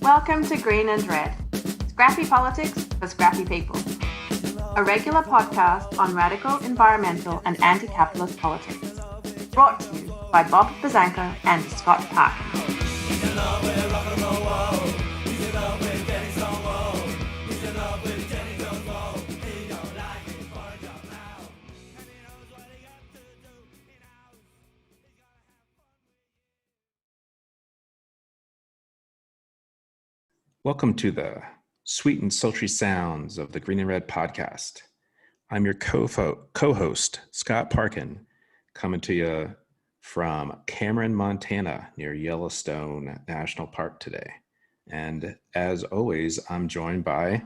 Welcome to Green and Red, scrappy politics for scrappy people. A regular podcast on radical, environmental and anti-capitalist politics. Brought to you by Bob Bazanko and Scott Parkin. Welcome to the sweet and sultry sounds of the Green and Red podcast. I'm your co-host, Scott Parkin, coming to you from Cameron, Montana, near Yellowstone National Park today. And as always, I'm joined by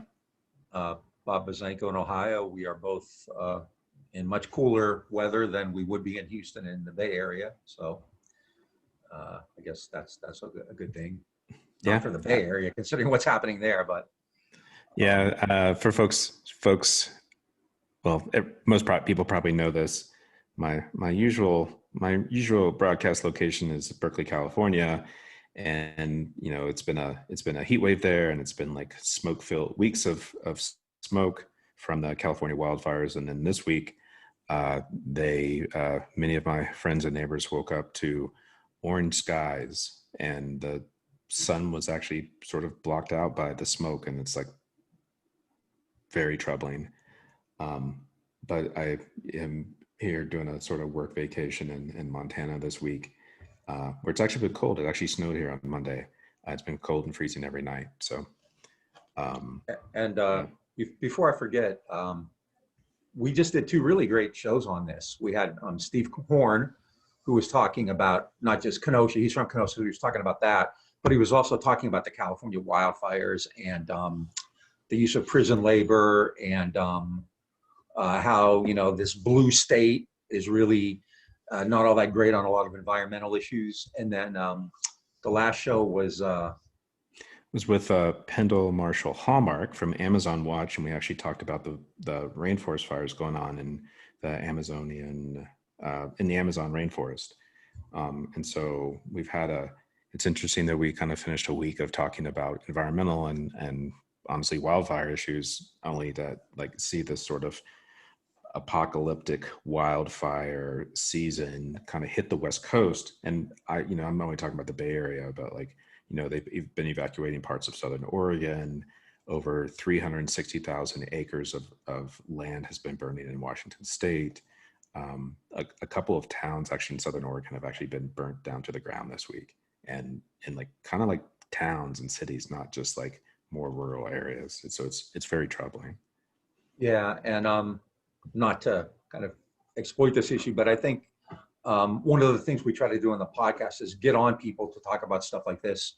Bob Bazanko in Ohio. We are both in much cooler weather than we would be in Houston in the Bay Area. So I guess that's a good thing. Yeah, not for the Bay Area, considering what's happening there, but for folks. Well, most people probably know this. My usual broadcast location is Berkeley, California, and it's been a heat wave there, and it's been like smoke-filled weeks of smoke from the California wildfires, and then this week, many of my friends and neighbors woke up to orange skies, and the sun was actually sort of blocked out by the smoke, and it's like very troubling. But I am here doing a sort of work vacation in Montana this week, where it's actually been cold. It actually snowed here on Monday. It's been cold and freezing every night. So, before I forget, we just did two really great shows on this. We had Steve Horn, who was talking about not just Kenosha. He's from Kenosha. He was talking about that. But he was also talking about the California wildfires and the use of prison labor and how, this blue state is really not all that great on a lot of environmental issues. And then the last show was with Pendle Marshall Hallmark from Amazon Watch, and we actually talked about the rainforest fires going on in the Amazon rainforest. And so we've had it's interesting that we kind of finished a week of talking about environmental and honestly wildfire issues, only to see this sort of apocalyptic wildfire season kind of hit the West Coast. And I'm only talking about the Bay Area, but they've been evacuating parts of Southern Oregon. Over 360,000 acres of land has been burning in Washington State. A couple of towns actually in Southern Oregon have actually been burnt down to the ground this week. And kind of like towns and cities, not just like more rural areas. So it's very troubling. Yeah, and not to kind of exploit this issue, but I think one of the things we try to do on the podcast is get on people to talk about stuff like this.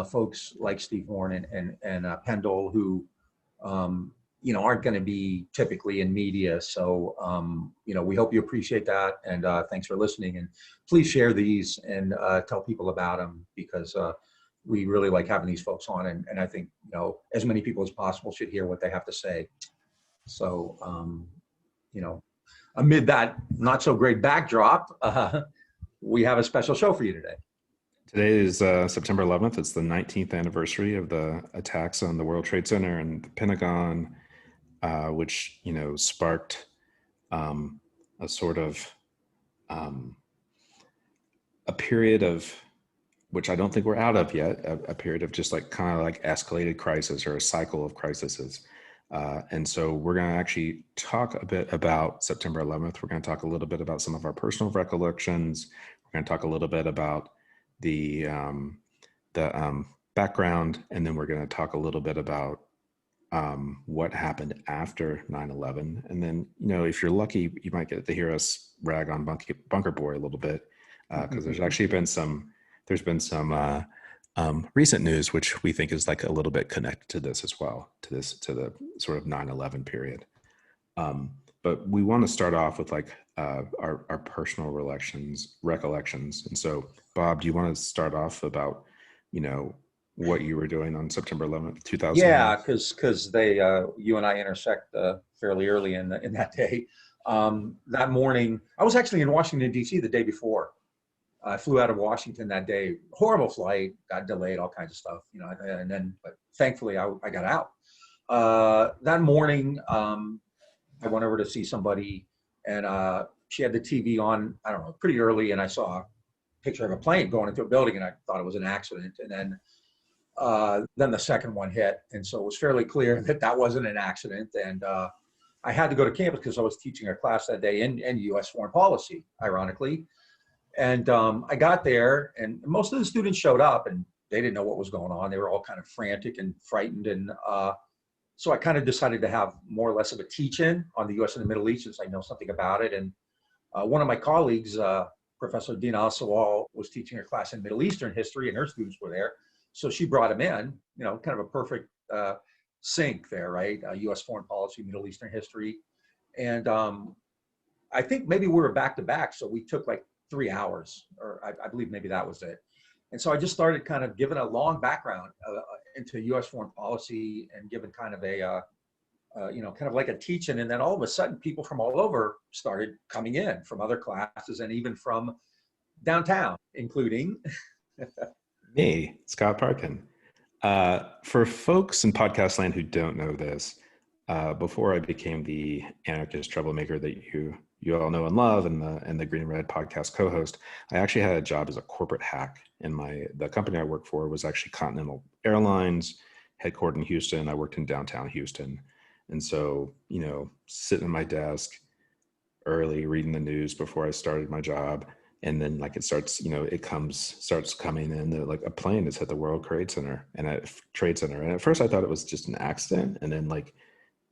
Folks like Steve Horn and Pendle, who aren't going to be typically in media. So we hope you appreciate that, and thanks for listening. And please share these and tell people about them, because we really like having these folks on, and I think as many people as possible should hear what they have to say. So amid that not so great backdrop, we have a special show for you today. Today is September 11th. It's the 19th anniversary of the attacks on the World Trade Center and the Pentagon, which sparked a sort of a period of, which I don't think we're out of yet, a period of just kind of escalated crisis, or a cycle of crises. And so we're going to actually talk a bit about September 11th. We're going to talk a little bit about some of our personal recollections. We're going to talk a little bit about the background, and then we're going to talk a little bit about what happened after 9/11. And then, if you're lucky, you might get to hear us rag on Bunker Boy a little bit, because there's actually been some recent news which we think is a little bit connected to this as well, to the sort of 9/11 period. But we want to start off with our personal recollections. And so, Bob, do you want to start off about what you were doing on September 11th, 2000? Yeah, because they you and I intersect fairly early in that day. That morning, I was actually in Washington D.C. the day before, I flew out of Washington that day, horrible flight, got delayed, all kinds of stuff, you know, and then, but thankfully I got out. That morning, I went over to see somebody, and she had the TV on, I don't know, pretty early, and I saw a picture of a plane going into a building, and I thought it was an accident. And then the second one hit, and so it was fairly clear that that wasn't an accident. And I had to go to campus because I was teaching a class that day in U.S. foreign policy, ironically. And I got there, and most of the students showed up, and they didn't know what was going on. They were all kind of frantic and frightened. And so I kind of decided to have more or less of a teach-in on the U.S. and the Middle East, since I know something about it. And one of my colleagues, Professor Dina Al-Sawal, was teaching a class in Middle Eastern history, and her students were there. So she brought him in, you know, kind of a perfect sync there, right? U.S. foreign policy, Middle Eastern history. And I think maybe we were back to back, so we took like 3 hours, or I believe maybe that was it. And so I just started kind of giving a long background into U.S. foreign policy, and giving kind of a, you know, kind of like a teaching. And then all of a sudden, people from all over started coming in from other classes, and even from downtown, including me, Scott Parkin. For folks in podcast land who don't know this, before I became the anarchist troublemaker that you all know and love, and the Green and Red podcast co-host, I actually had a job as a corporate hack. And the company I worked for was actually Continental Airlines, headquartered in Houston. I worked in downtown Houston. And so, you know, sitting at my desk early, reading the news before I started my job. And then like it starts, you know, starts coming in that like a plane has hit the World Trade Center. And at first I thought it was just an accident. And then like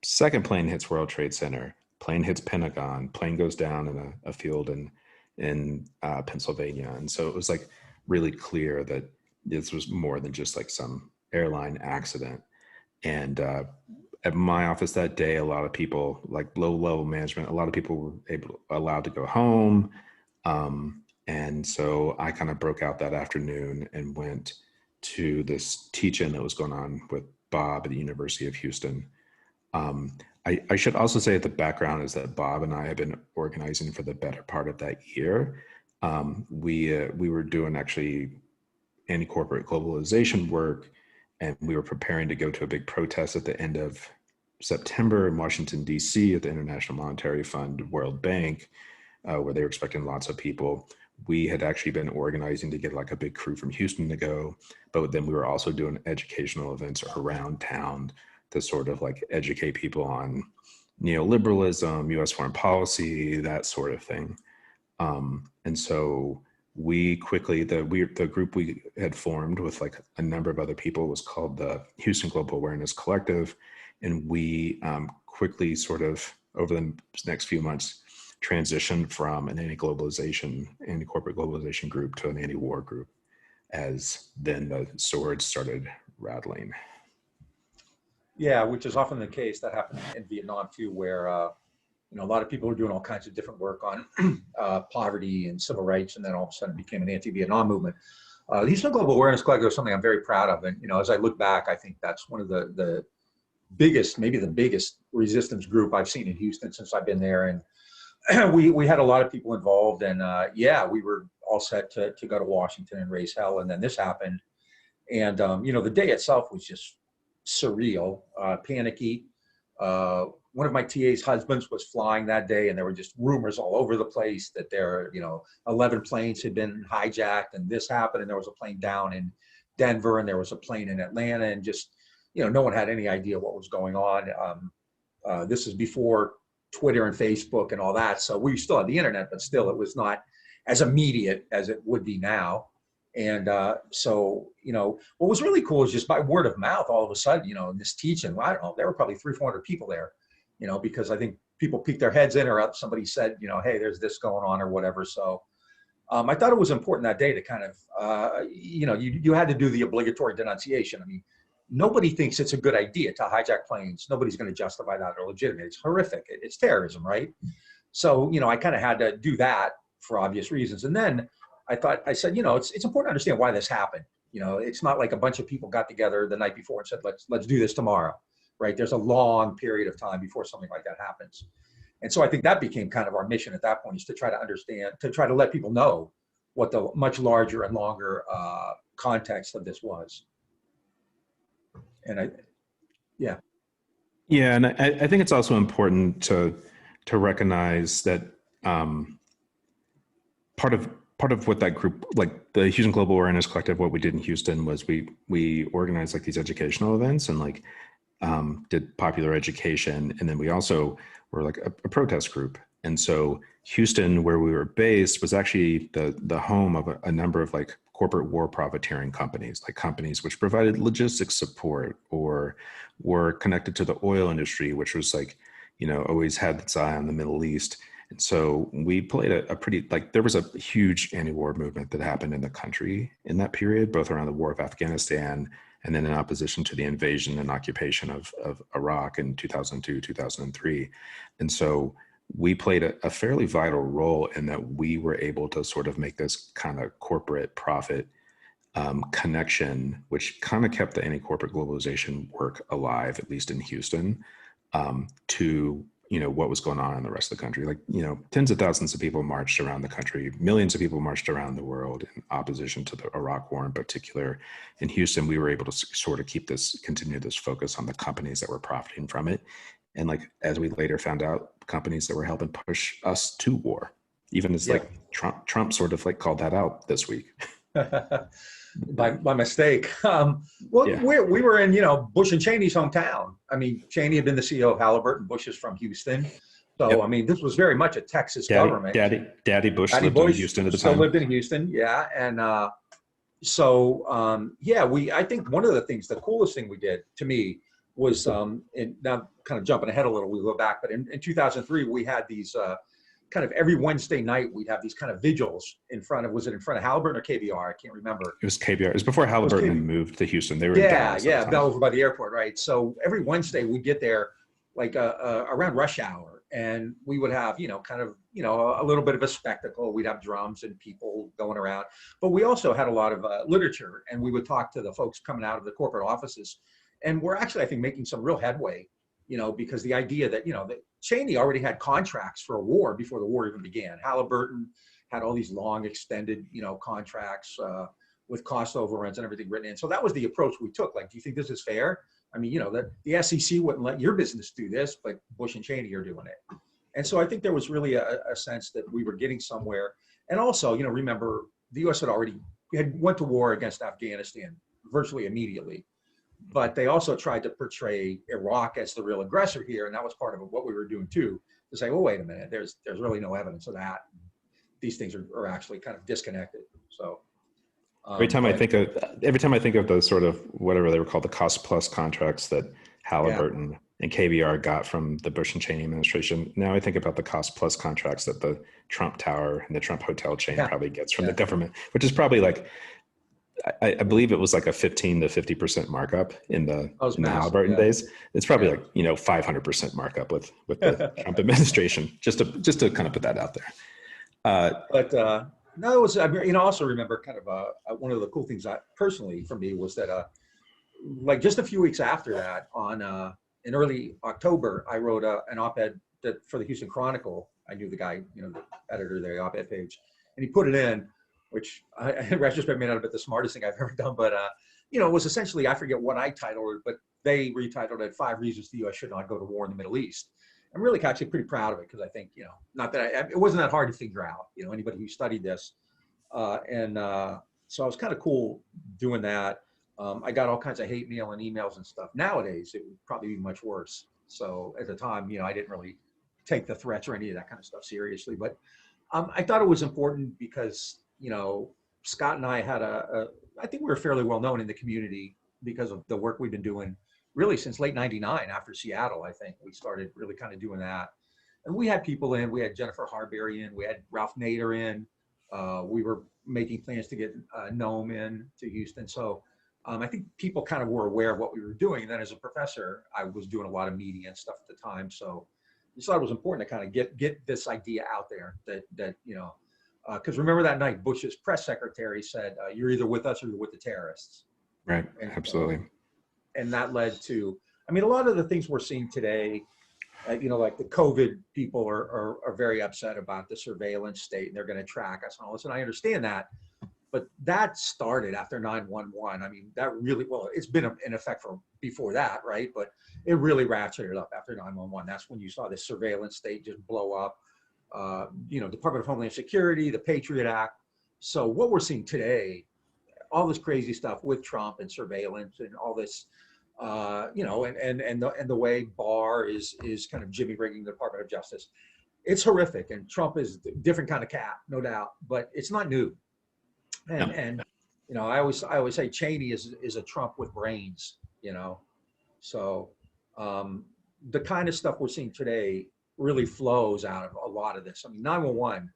second plane hits World Trade Center, plane hits Pentagon, plane goes down in a field in Pennsylvania. And so it was like really clear that this was more than just like some airline accident. And at my office that day, a lot of people, like low-level management, a lot of people were allowed to go home. And so I kind of broke out that afternoon and went to this teach-in that was going on with Bob at the University of Houston. I should also say that the background is that Bob and I have been organizing for the better part of that year. We were doing actually anti-corporate globalization work, and we were preparing to go to a big protest at the end of September in Washington, D.C. at the International Monetary Fund, World Bank, where they were expecting lots of people. We had actually been organizing to get like a big crew from Houston to go, but then we were also doing educational events around town to sort of like educate people on neoliberalism, U.S. foreign policy, that sort of thing. And so we quickly, the group we had formed with like a number of other people was called the Houston Global Awareness Collective. And we quickly sort of over the next few months transitioned from an anti-corporate globalization group to an anti-war group, as then the swords started rattling. Yeah, which is often the case. That happened in Vietnam too, where you know, a lot of people were doing all kinds of different work on poverty and civil rights, and then all of a sudden it became an anti-Vietnam movement. The Houston Global Awareness Collective is something I'm very proud of, and you know, as I look back, I think that's one of the biggest, maybe the biggest resistance group I've seen in Houston since I've been there. And we had a lot of people involved, and yeah, we were all set to go to Washington and raise hell, and then this happened, and you know, the day itself was just surreal, panicky. One of my TA's husbands was flying that day, and there were just rumors all over the place that there, you know, 11 planes had been hijacked, and this happened, and there was a plane down in Denver, and there was a plane in Atlanta, and just, you know, no one had any idea what was going on. This is before Twitter and Facebook and all that, so we still had the internet, but still it was not as immediate as it would be now. And so, you know, what was really cool is just by word of mouth, all of a sudden, you know, in this teaching, well, I don't know, there were probably 300-400 people there, you know, because I think people peeked their heads in, or somebody said, you know, hey, there's this going on or whatever. So I thought it was important that day to kind of, you know, you had to do the obligatory denunciation. I mean, nobody thinks it's a good idea to hijack planes. Nobody's going to justify that or legitimate. It's horrific. It's terrorism, right? So, you know, I kind of had to do that for obvious reasons. And then I said, you know, it's important to understand why this happened. You know, it's not like a bunch of people got together the night before and said, let's do this tomorrow, right? There's a long period of time before something like that happens. And so I think that became kind of our mission at that point, is to try to understand, to try to let people know what the much larger and longer context of this was. And yeah, and I think it's also important to recognize that part of what that group, like the Houston Global Awareness Collective, what we did in Houston was we organized like these educational events and like did popular education, and then we also were like a protest group. And so Houston, where we were based, was actually the home of a number of like corporate war profiteering companies, like companies which provided logistics support or were connected to the oil industry, which was like, always had its eye on the Middle East. And so we played a pretty, like, there was a huge anti-war movement that happened in the country in that period, both around the war of Afghanistan and then in opposition to the invasion and occupation of Iraq in 2002, 2003. And so we played a fairly vital role in that we were able to sort of make this kind of corporate profit connection, which kind of kept the anti-corporate globalization work alive, at least in Houston, to what was going on in the rest of the country. Like, tens of thousands of people marched around the country, millions of people marched around the world in opposition to the Iraq war in particular. In Houston, we were able to sort of continue this focus on the companies that were profiting from it. And like, as we later found out, companies that were helping push us to war, even as like Trump sort of like called that out this week. by mistake. We were in, Bush and Cheney's hometown. I mean, Cheney had been the CEO of Halliburton. Bush is from Houston. So, I mean, this was very much a Texas government. Daddy Bush lived in Houston at the time. Still lived in Houston, yeah. And I think one of the things, the coolest thing we did, to me, was, and now kind of jumping ahead a little, we go back, but in 2003, we had these kind of every Wednesday night, we'd have these kind of vigils was it in front of Halliburton or KBR? I can't remember. It was KBR. It was before Halliburton moved to Houston. They were in Dallas over by the airport, right? So every Wednesday we'd get there like around rush hour, and we would have, a little bit of a spectacle. We'd have drums and people going around, but we also had a lot of literature, and we would talk to the folks coming out of the corporate offices. And we're actually, I think, making some real headway, because the idea that, that Cheney already had contracts for a war before the war even began. Halliburton had all these long extended, contracts with cost overruns and everything written in. So that was the approach we took. Like, do you think this is fair? I mean, that the SEC wouldn't let your business do this, but Bush and Cheney are doing it. And so I think there was really a sense that we were getting somewhere. And also, remember, the U.S. went to war against Afghanistan virtually immediately. But they also tried to portray Iraq as the real aggressor here, and that was part of what we were doing too. To say, well, wait a minute, there's really no evidence of that. These things are actually kind of disconnected. So every time I think of those sort of whatever they were called, the cost plus contracts that Halliburton and KBR got from the Bush and Cheney administration, now I think about the cost plus contracts that the Trump Tower and the Trump hotel chain probably gets from the government, which is probably like, I believe it was like a 15 to 50% markup in the Halliburton days. It's probably like 500% markup with the Trump administration. Just to kind of put that out there. No, it was, also remember kind of one of the cool things personally for me was that like just a few weeks after that, in early October, I wrote an op-ed for the Houston Chronicle. I knew the guy, the editor of the op-ed page, and he put it in, which in retrospect may not have been the smartest thing I've ever done, but it was essentially, I forget what I titled it, but they retitled it 5 Reasons the U.S. Should Not Go to War in the Middle East. I'm really actually pretty proud of it, because I think, not that it wasn't that hard to figure out, anybody who studied this. So it was kind of cool doing that. I got all kinds of hate mail and emails and stuff. Nowadays, it would probably be much worse. So at the time, I didn't really take the threats or any of that kind of stuff seriously, but I thought it was important because, Scott and I had I think we were fairly well known in the community because of the work we've been doing really since late '99 after Seattle. I think we started really kind of doing that. And we had people in, we had Jennifer Harberry in, we had Ralph Nader in, we were making plans to get Noam in to Houston. So I think people kind of were aware of what we were doing. And then as a professor, I was doing a lot of media and stuff at the time. So I just thought it was important to kind of get this idea out there that because remember that night, Bush's press secretary said, you're either with us or you're with the terrorists. Right, and, absolutely. And that led to, a lot of the things we're seeing today Like the COVID people are very upset about the surveillance state and they're going to track us and all this. And I understand that, but that started after 9/11. I mean, that really, well, it's been in effect for before that, right? But it really ratcheted up after 9/11. That's when you saw the surveillance state just blow up. Department of Homeland Security, the Patriot Act. So what we're seeing today, all this crazy stuff with Trump and surveillance and all this, and the way Barr is kind of jimmy rigging the Department of Justice. It's horrific, and Trump is a different kind of cat, no doubt, but it's not new. And I always say Cheney is a Trump with brains, So the kind of stuff we're seeing today really flows out of a lot of this. I mean, 9/11,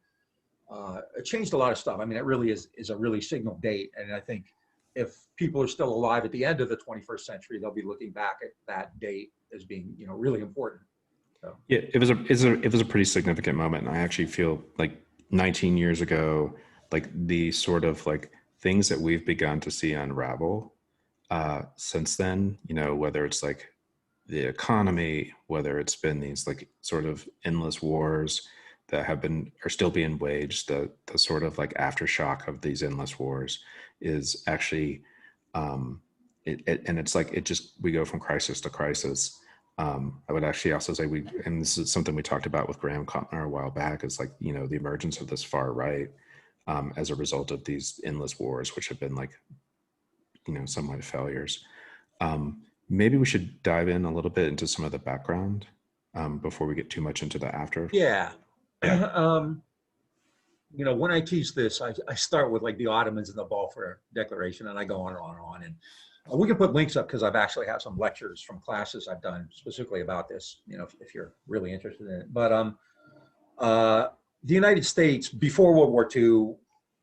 it changed a lot of stuff. I mean, it really is a really signal date, and I think if people are still alive at the end of the 21st century, they'll be looking back at that date as being, really important. So. Yeah, it was a pretty significant moment. And I actually feel like 19 years ago, like the sort of like things that we've begun to see unravel since then, whether it's like the economy, whether it's been these like sort of endless wars that are still being waged, the sort of like aftershock of these endless wars is actually, and it's like, we go from crisis to crisis. I would actually also say and this is something we talked about with Graham Cotner a while back, is like, the emergence of this far right as a result of these endless wars, which have been like, somewhat failures. Maybe we should dive in a little bit into some of the background before we get too much into the after. Yeah. When I teach this, I start with like the Ottomans and the Balfour Declaration, and I go on and on and on. And we can put links up because I've actually had some lectures from classes I've done specifically about this, if you're really interested in it. But the United States before World War II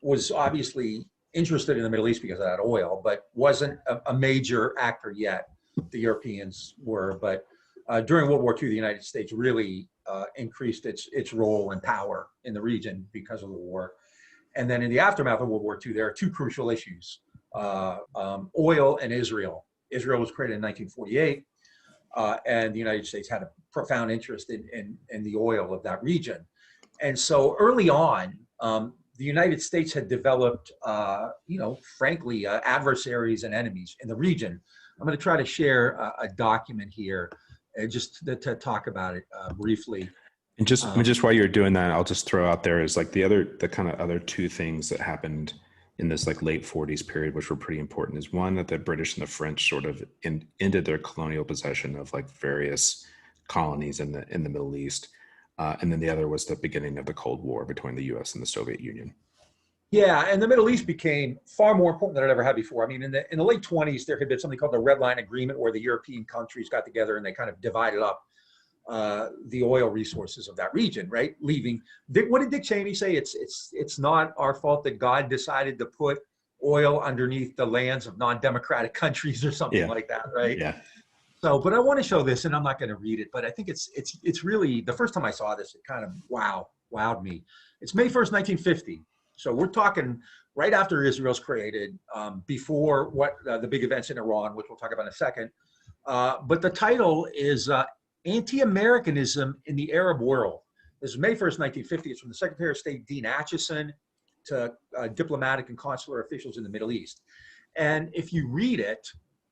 was obviously interested in the Middle East because of that oil, but wasn't a major actor yet. The Europeans were, but during World War II, the United States really increased its role and power in the region because of the war. And then in the aftermath of World War II, there are two crucial issues, oil and Israel. Israel was created in 1948, and the United States had a profound interest in the oil of that region. And so early on, the United States had developed, frankly, adversaries and enemies in the region. I'm going to try to share a document here just to talk about it briefly. And just while you're doing that, I'll just throw out there is like the kind of other two things that happened in this like late 40s period, which were pretty important, is one, that the British and the French sort of ended their colonial possession of like various colonies in the Middle East. And then the other was the beginning of the Cold War between the US and the Soviet Union. Yeah, and the Middle East became far more important than it ever had before. I mean, in the late 20s, there had been something called the Red Line Agreement, where the European countries got together and they kind of divided up the oil resources of that region, right? What did Dick Cheney say? It's not our fault that God decided to put oil underneath the lands of non-democratic countries or something like that, right? Yeah. So, but I want to show this, and I'm not going to read it, but I think it's really, the first time I saw this, it kind of wowed me. It's May 1st, 1950. So we're talking right after Israel's created, before the big events in Iran, which we'll talk about in a second. But the title is Anti-Americanism in the Arab World. This is May 1st, 1950. It's from the Secretary of State, Dean Acheson, to diplomatic and consular officials in the Middle East. And if you read it,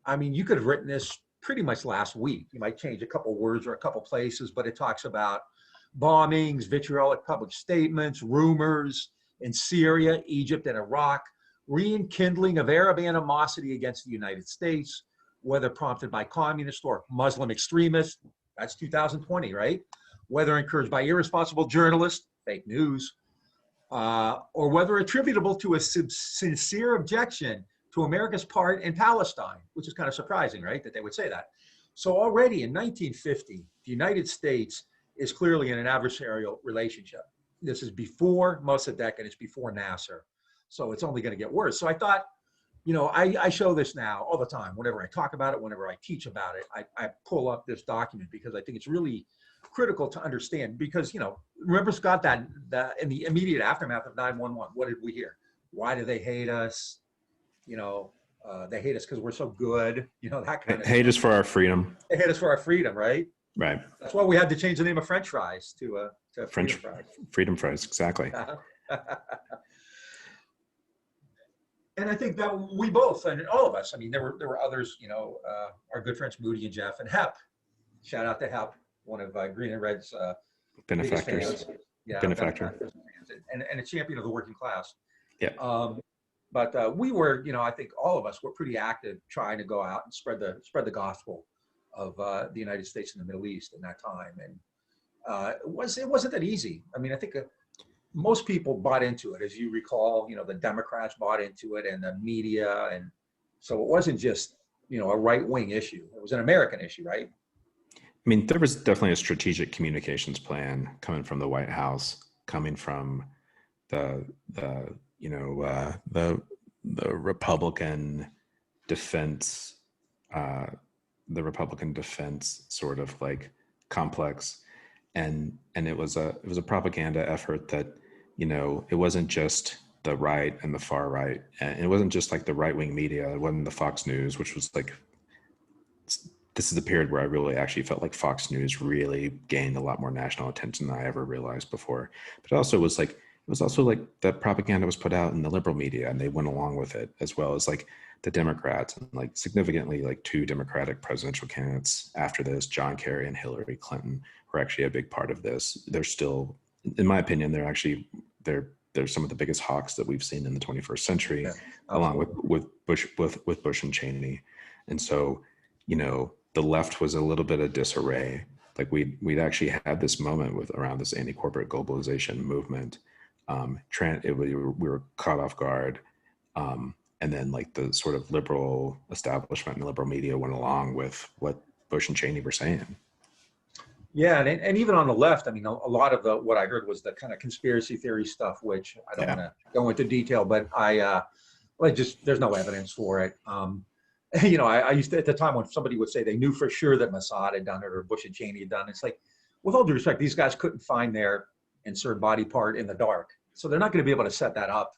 I mean, you could have written this pretty much last week. You might change a couple words or a couple places, but it talks about bombings, vitriolic public statements, rumors in Syria, Egypt, and Iraq, rekindling of Arab animosity against the United States, whether prompted by communist or Muslim extremists. That's 2020, right? Whether encouraged by irresponsible journalists, fake news, or whether attributable to a sincere objection to America's part in Palestine, which is kind of surprising, right, that they would say that. So already in 1950, the United States is clearly in an adversarial relationship. This is before Mossadegh, and it's before Nasser. So it's only going to get worse. So I thought, I show this now all the time. Whenever I talk about it, whenever I teach about it, I pull up this document because I think it's really critical to understand. Because, remember, Scott, that in the immediate aftermath of 9/11, what did we hear? Why do they hate us? They hate us because we're so good, that kind of hate us for our freedom. They hate us for our freedom, right? Right. That's why we had to change the name of French fries to French freedom fries. Freedom fries, exactly. And I think that we both, and all of us, I mean, there were others, our good friends Moody and Jeff and Hep. Shout out to Hep, one of Green and Red's biggest Benefactors. fans. Yeah, Benefactor. and a champion of the working class. Yeah. But we were, I think all of us were pretty active trying to go out and spread the gospel of the United States and the Middle East in that time. And it wasn't that easy. I mean, I think most people bought into it, as you recall. The Democrats bought into it, and the media, and so it wasn't just a right-wing issue. It was an American issue, right? I mean, there was definitely a strategic communications plan coming from the White House, coming from the Republican defense, sort of like complex, and it was a propaganda effort that, it wasn't just the right and the far right, and it wasn't just like the right-wing media. It wasn't the Fox News, which was like, this is the period where I really actually felt like Fox News really gained a lot more national attention than I ever realized before. But it was also like that propaganda was put out in the liberal media, and they went along with it, as well as like the Democrats, and like significantly like two Democratic presidential candidates after this, John Kerry and Hillary Clinton, were actually a big part of this. They're still, in my opinion, they're some of the biggest hawks that we've seen in the 21st century, yeah, along with Bush and Cheney. And so, the left was a little bit of disarray. Like we'd actually had this moment around this anti-corporate globalization movement. We were caught off guard. And then like the sort of liberal establishment and the liberal media went along with what Bush and Cheney were saying. Yeah, and even on the left, I mean, a lot of what I heard was the kind of conspiracy theory stuff, which I don't want to go into detail, but there's no evidence for it. I used to, at the time when somebody would say they knew for sure that Mossad had done it or Bush and Cheney had done it, it's like, with all due respect, these guys couldn't find their insert body part in the dark. So they're not going to be able to set that up.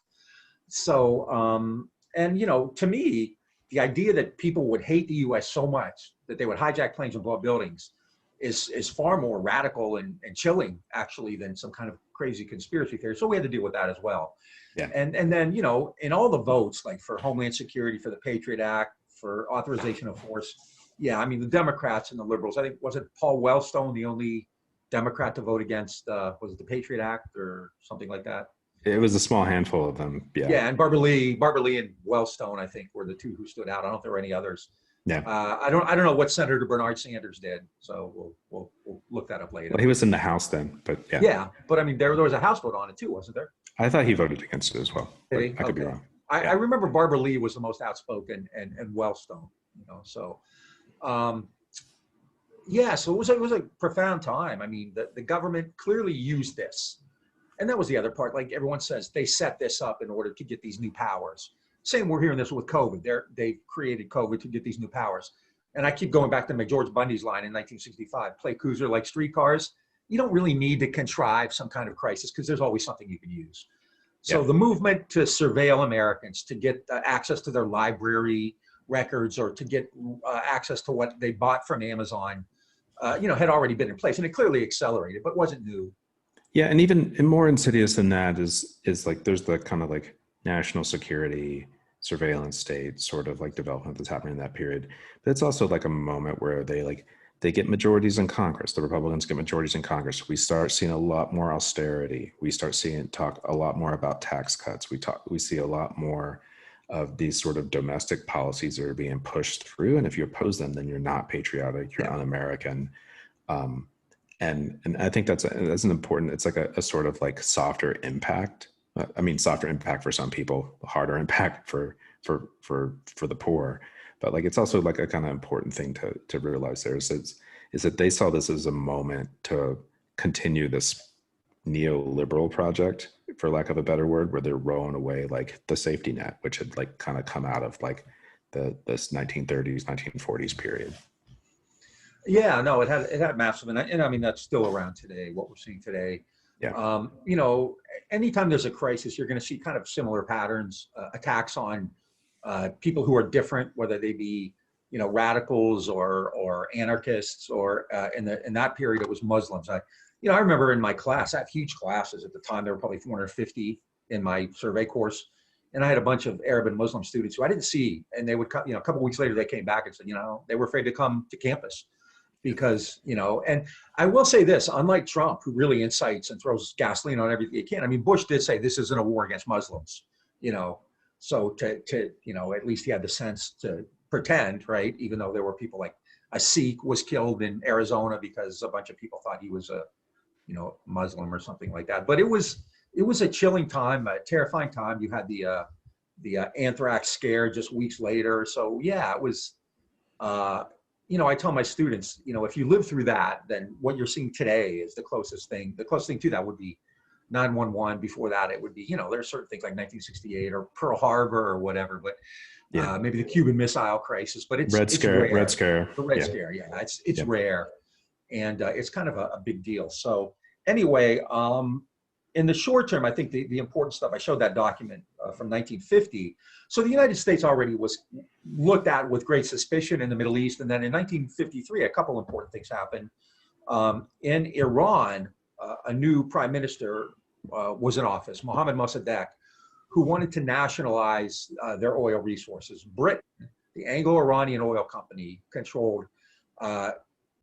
So, to me, the idea that people would hate the U.S. so much that they would hijack planes and blow up buildings is far more radical and chilling, actually, than some kind of crazy conspiracy theory. So we had to deal with that as well. Yeah. And then, in all the votes, like for Homeland Security, for the Patriot Act, for authorization of force, yeah, I mean, the Democrats and the liberals, I think, was it Paul Wellstone, the only Democrat to vote against, was it the Patriot Act or something like that? It was a small handful of them. Yeah. Yeah, and Barbara Lee and Wellstone, I think, were the two who stood out. I don't know if there were any others. Yeah. I don't know what Senator Bernard Sanders did. So we'll look that up later. Well, he was in the House then, but yeah. Yeah, but I mean, there was a House vote on it too, wasn't there? I thought he voted against it as well. I could be wrong. I remember Barbara Lee was the most outspoken, and Wellstone. So it was a profound time. I mean, the government clearly used this. And that was the other part. Like everyone says, they set this up in order to get these new powers. Same, we're hearing this with COVID. They've created COVID to get these new powers. And I keep going back to George Bundy's line in 1965, play Cruiser like streetcars. You don't really need to contrive some kind of crisis because there's always something you can use. So the movement to surveil Americans, to get access to their library records or to get access to what they bought from Amazon, had already been in place. And it clearly accelerated, but wasn't new. Yeah, and even more insidious than that is like there's the kind of like national security surveillance state sort of like development that's happening in that period. But it's also like a moment where they get majorities in Congress. The Republicans get majorities in Congress. We start seeing a lot more austerity. We start seeing talk a lot more about tax cuts. We see a lot more of these sort of domestic policies that are being pushed through. And if you oppose them, then you're not patriotic, you're un-American. And I think that's an important, it's like a sort of like softer impact. I mean, softer impact for some people, harder impact for the poor. But like, it's also like a kind of important thing to realize there is that they saw this as a moment to continue this neoliberal project, for lack of a better word, where they're rowing away like the safety net, which had like kind of come out of like this 1930s, 1940s period. Yeah, no, it had massive, and I mean that's still around today. What we're seeing today, yeah. Anytime there's a crisis, you're going to see kind of similar patterns, attacks on people who are different, whether they be radicals or anarchists, or in that period it was Muslims. I remember in my class, I had huge classes at the time. There were probably 450 in my survey course, and I had a bunch of Arab and Muslim students who I didn't see, and they would come. A couple of weeks later they came back and said, they were afraid to come to campus because and I will say this, unlike Trump, who really incites and throws gasoline on everything he can. I mean, Bush did say this isn't a war against Muslims, so to at least he had the sense to pretend, right? Even though there were people like a Sikh was killed in Arizona because a bunch of people thought he was a Muslim or something like that. But it was a chilling time, a terrifying time. You had the anthrax scare just weeks later. So yeah, it was, I tell my students, if you live through that, then what you're seeing today is the closest thing. The closest thing to that would be 9/11. Before that, it would be, there are certain things like 1968 or Pearl Harbor or whatever, but maybe the Cuban Missile Crisis. But it's Red Scare. The Red Scare, yeah, it's rare, and it's kind of a big deal. So anyway, in the short term, I think the important stuff, I showed that document from 1950. So the United States already was looked at with great suspicion in the Middle East. And then in 1953, a couple important things happened. In Iran, a new prime minister was in office, Mohammad Mossadegh, who wanted to nationalize their oil resources. Britain, the Anglo-Iranian oil company, controlled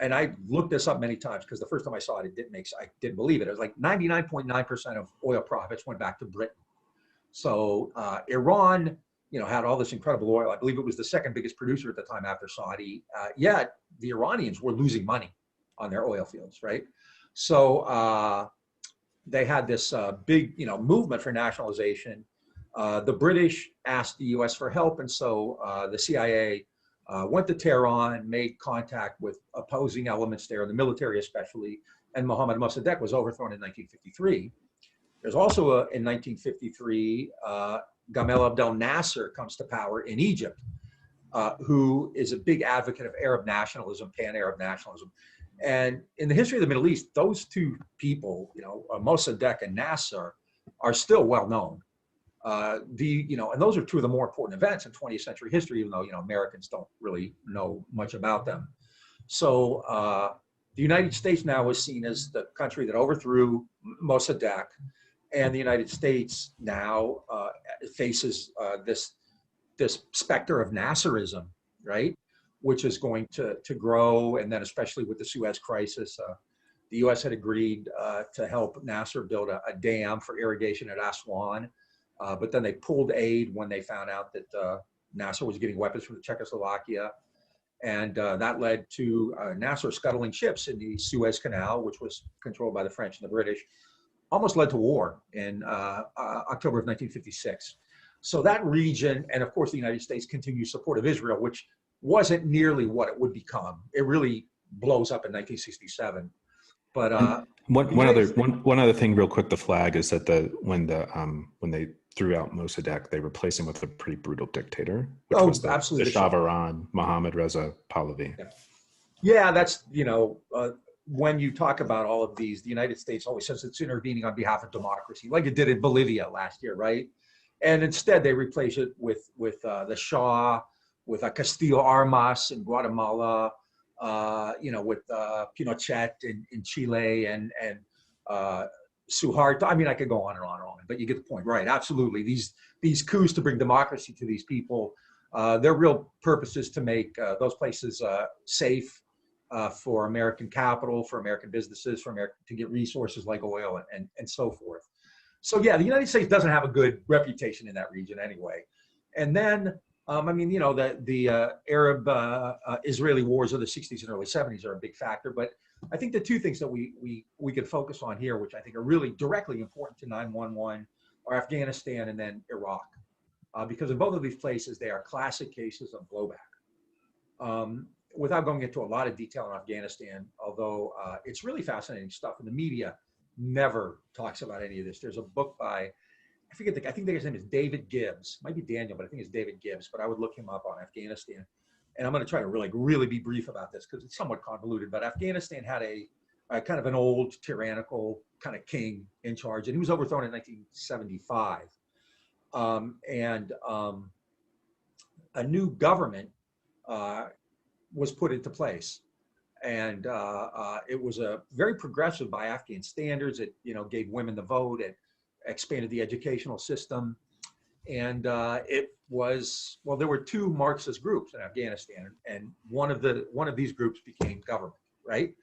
and I looked this up many times because the first time I saw it, I didn't believe it. It was like 99.9% of oil profits went back to Britain. So Iran, had all this incredible oil. I believe it was the second biggest producer at the time after Saudi. Yet the Iranians were losing money on their oil fields, right? So they had this big, movement for nationalization. The British asked the U.S. for help, and so the CIA went to Tehran, made contact with opposing elements there, the military especially, and Mohammad Mossadegh was overthrown in 1953. There's also in 1953, Gamal Abdel Nasser comes to power in Egypt, who is a big advocate of Arab nationalism, pan-Arab nationalism. And in the history of the Middle East, those two people, Mossadegh and Nasser, are still well known. And those are two of the more important events in 20th century history, even though, Americans don't really know much about them. So the United States now is seen as the country that overthrew Mossadegh, and the United States now faces this specter of Nasserism, right? Which is going to grow, and then especially with the Suez crisis, the U.S. had agreed to help Nasser build a dam for irrigation at Aswan. But then they pulled aid when they found out that Nasser was getting weapons from Czechoslovakia. And that led to Nasser scuttling ships in the Suez Canal, which was controlled by the French and the British, almost led to war in October of 1956. So that region, and of course the United States continued support of Israel, which wasn't nearly what it would become. It really blows up in 1967. But one other thing real quick, the flag is that when they threw out Mossadegh, they replaced him with a pretty brutal dictator, which was the Shah of Iran, Mohammad Reza Pahlavi. Yeah, that's, when you talk about all of these, the United States always says it's intervening on behalf of democracy, like it did in Bolivia last year, right? And instead they replace it with the Shah, with Castillo Armas in Guatemala, with Pinochet in Chile and Suharto. I mean, I could go on and on and on, but you get the point, right? Absolutely. These coups to bring democracy to these people, their real purpose is to make those places safe for American capital, for American businesses, to get resources like oil and so forth. So yeah, the United States doesn't have a good reputation in that region anyway. And then, the Arab-Israeli wars of the 60s and early 70s are a big factor, but I think the two things that we could focus on here, which I think are really directly important to 9/11, are Afghanistan and then Iraq, because in both of these places, they are classic cases of blowback. Without going into a lot of detail on Afghanistan, although it's really fascinating stuff, and the media never talks about any of this. There's a book by, I think his name is David Gibbs. Might be Daniel, but I think it's David Gibbs. But I would look him up on Afghanistan. And I'm going to try to really be brief about this because it's somewhat convoluted. But Afghanistan had a kind of an old tyrannical kind of king in charge, and he was overthrown in 1975. A new government was put into place. And it was a very progressive by Afghan standards. It, gave women the vote. It expanded the educational system. And it was, well, there were two Marxist groups in Afghanistan, and one of these groups became government, right?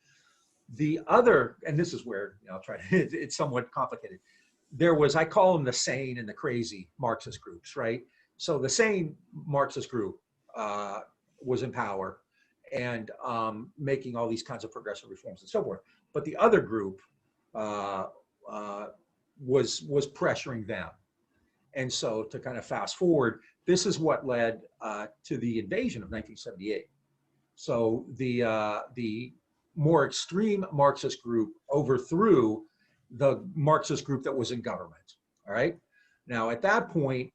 The other, and this is where, I'll try to, it's somewhat complicated. There was, I call them the sane and the crazy Marxist groups, right? So the sane Marxist group was in power and making all these kinds of progressive reforms and so forth. But the other group was pressuring them. And so to kind of fast forward, this is what led to the invasion of 1978. So the more extreme Marxist group overthrew the Marxist group that was in government, all right? Now, at that point,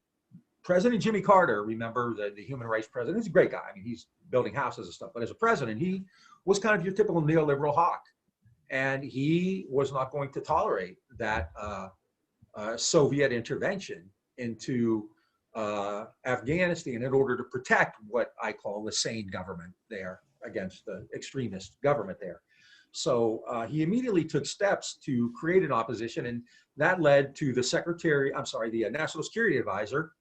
President Jimmy Carter, remember the human rights president, he's a great guy. I mean, he's building houses and stuff, but as a president, he was kind of your typical neoliberal hawk. And he was not going to tolerate that Soviet intervention into Afghanistan in order to protect what I call the sane government there against the extremist government there. So he immediately took steps to create an opposition, and that led to the National Security Advisor,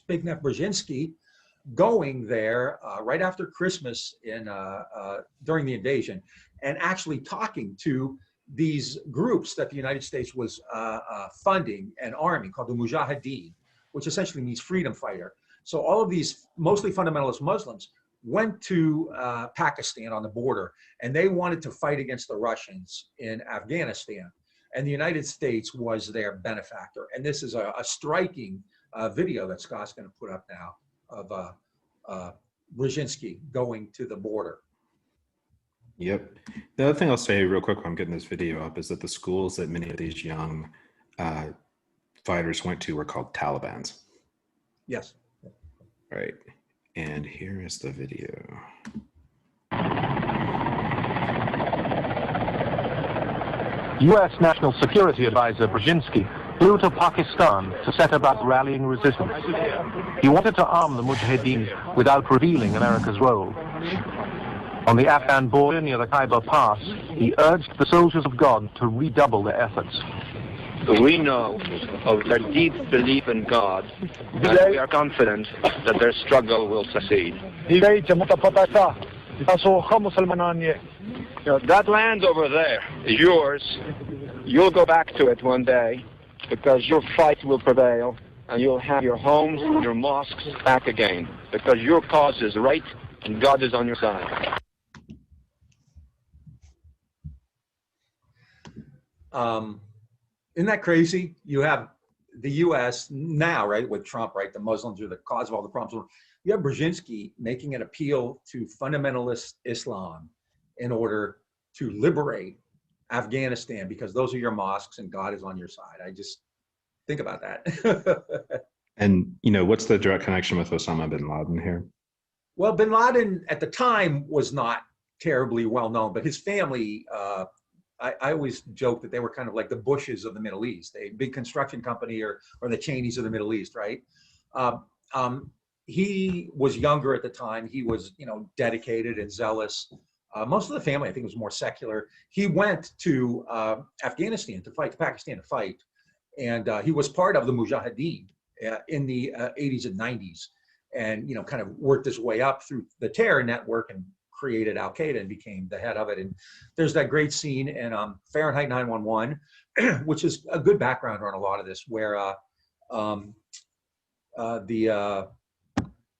Zbigniew Brzezinski, going there right after Christmas during the invasion, and actually talking to these groups that the United States was funding an army called the Mujahideen, which essentially means freedom fighter. So all of these mostly fundamentalist Muslims went to Pakistan on the border, and they wanted to fight against the Russians in Afghanistan. And the United States was their benefactor. And this is a striking video that Scott's going to put up now of Brzezinski going to the border. Yep. The other thing I'll say real quick while I'm getting this video up is that the schools that many of these young fighters went to were called Talibans. Yes. Right. And here is the video. U.S. National Security Advisor Brzezinski flew to Pakistan to set about rallying resistance. He wanted to arm the Mujahideen without revealing America's role. On the Afghan border near the Khyber Pass, he urged the soldiers of God to redouble their efforts. We know of their deep belief in God, and we are confident that their struggle will succeed. That land over there is yours. You'll go back to it one day, because your fight will prevail, and you'll have your homes, your mosques back again, because your cause is right, and God is on your side. Isn't that crazy? You have the U.S. now, right, with Trump, right? The Muslims are the cause of all the problems. You have Brzezinski making an appeal to fundamentalist Islam in order to liberate Afghanistan, because those are your mosques and God is on your side. I just think about that. And, what's the direct connection with Osama bin Laden here? Well, bin Laden at the time was not terribly well known, but his family, I always joke that they were kind of like the Bushes of the Middle East, a big construction company, or the Cheneys of the Middle East, right? He was younger at the time. He was, dedicated and zealous. Most of the family, I think, was more secular. He went to Afghanistan to fight, to Pakistan to fight, and he was part of the Mujahideen in the 80s and 90s, and kind of worked his way up through the terror network and created Al-Qaeda and became the head of it. And there's that great scene in Fahrenheit 9/11, which is a good background on a lot of this, where the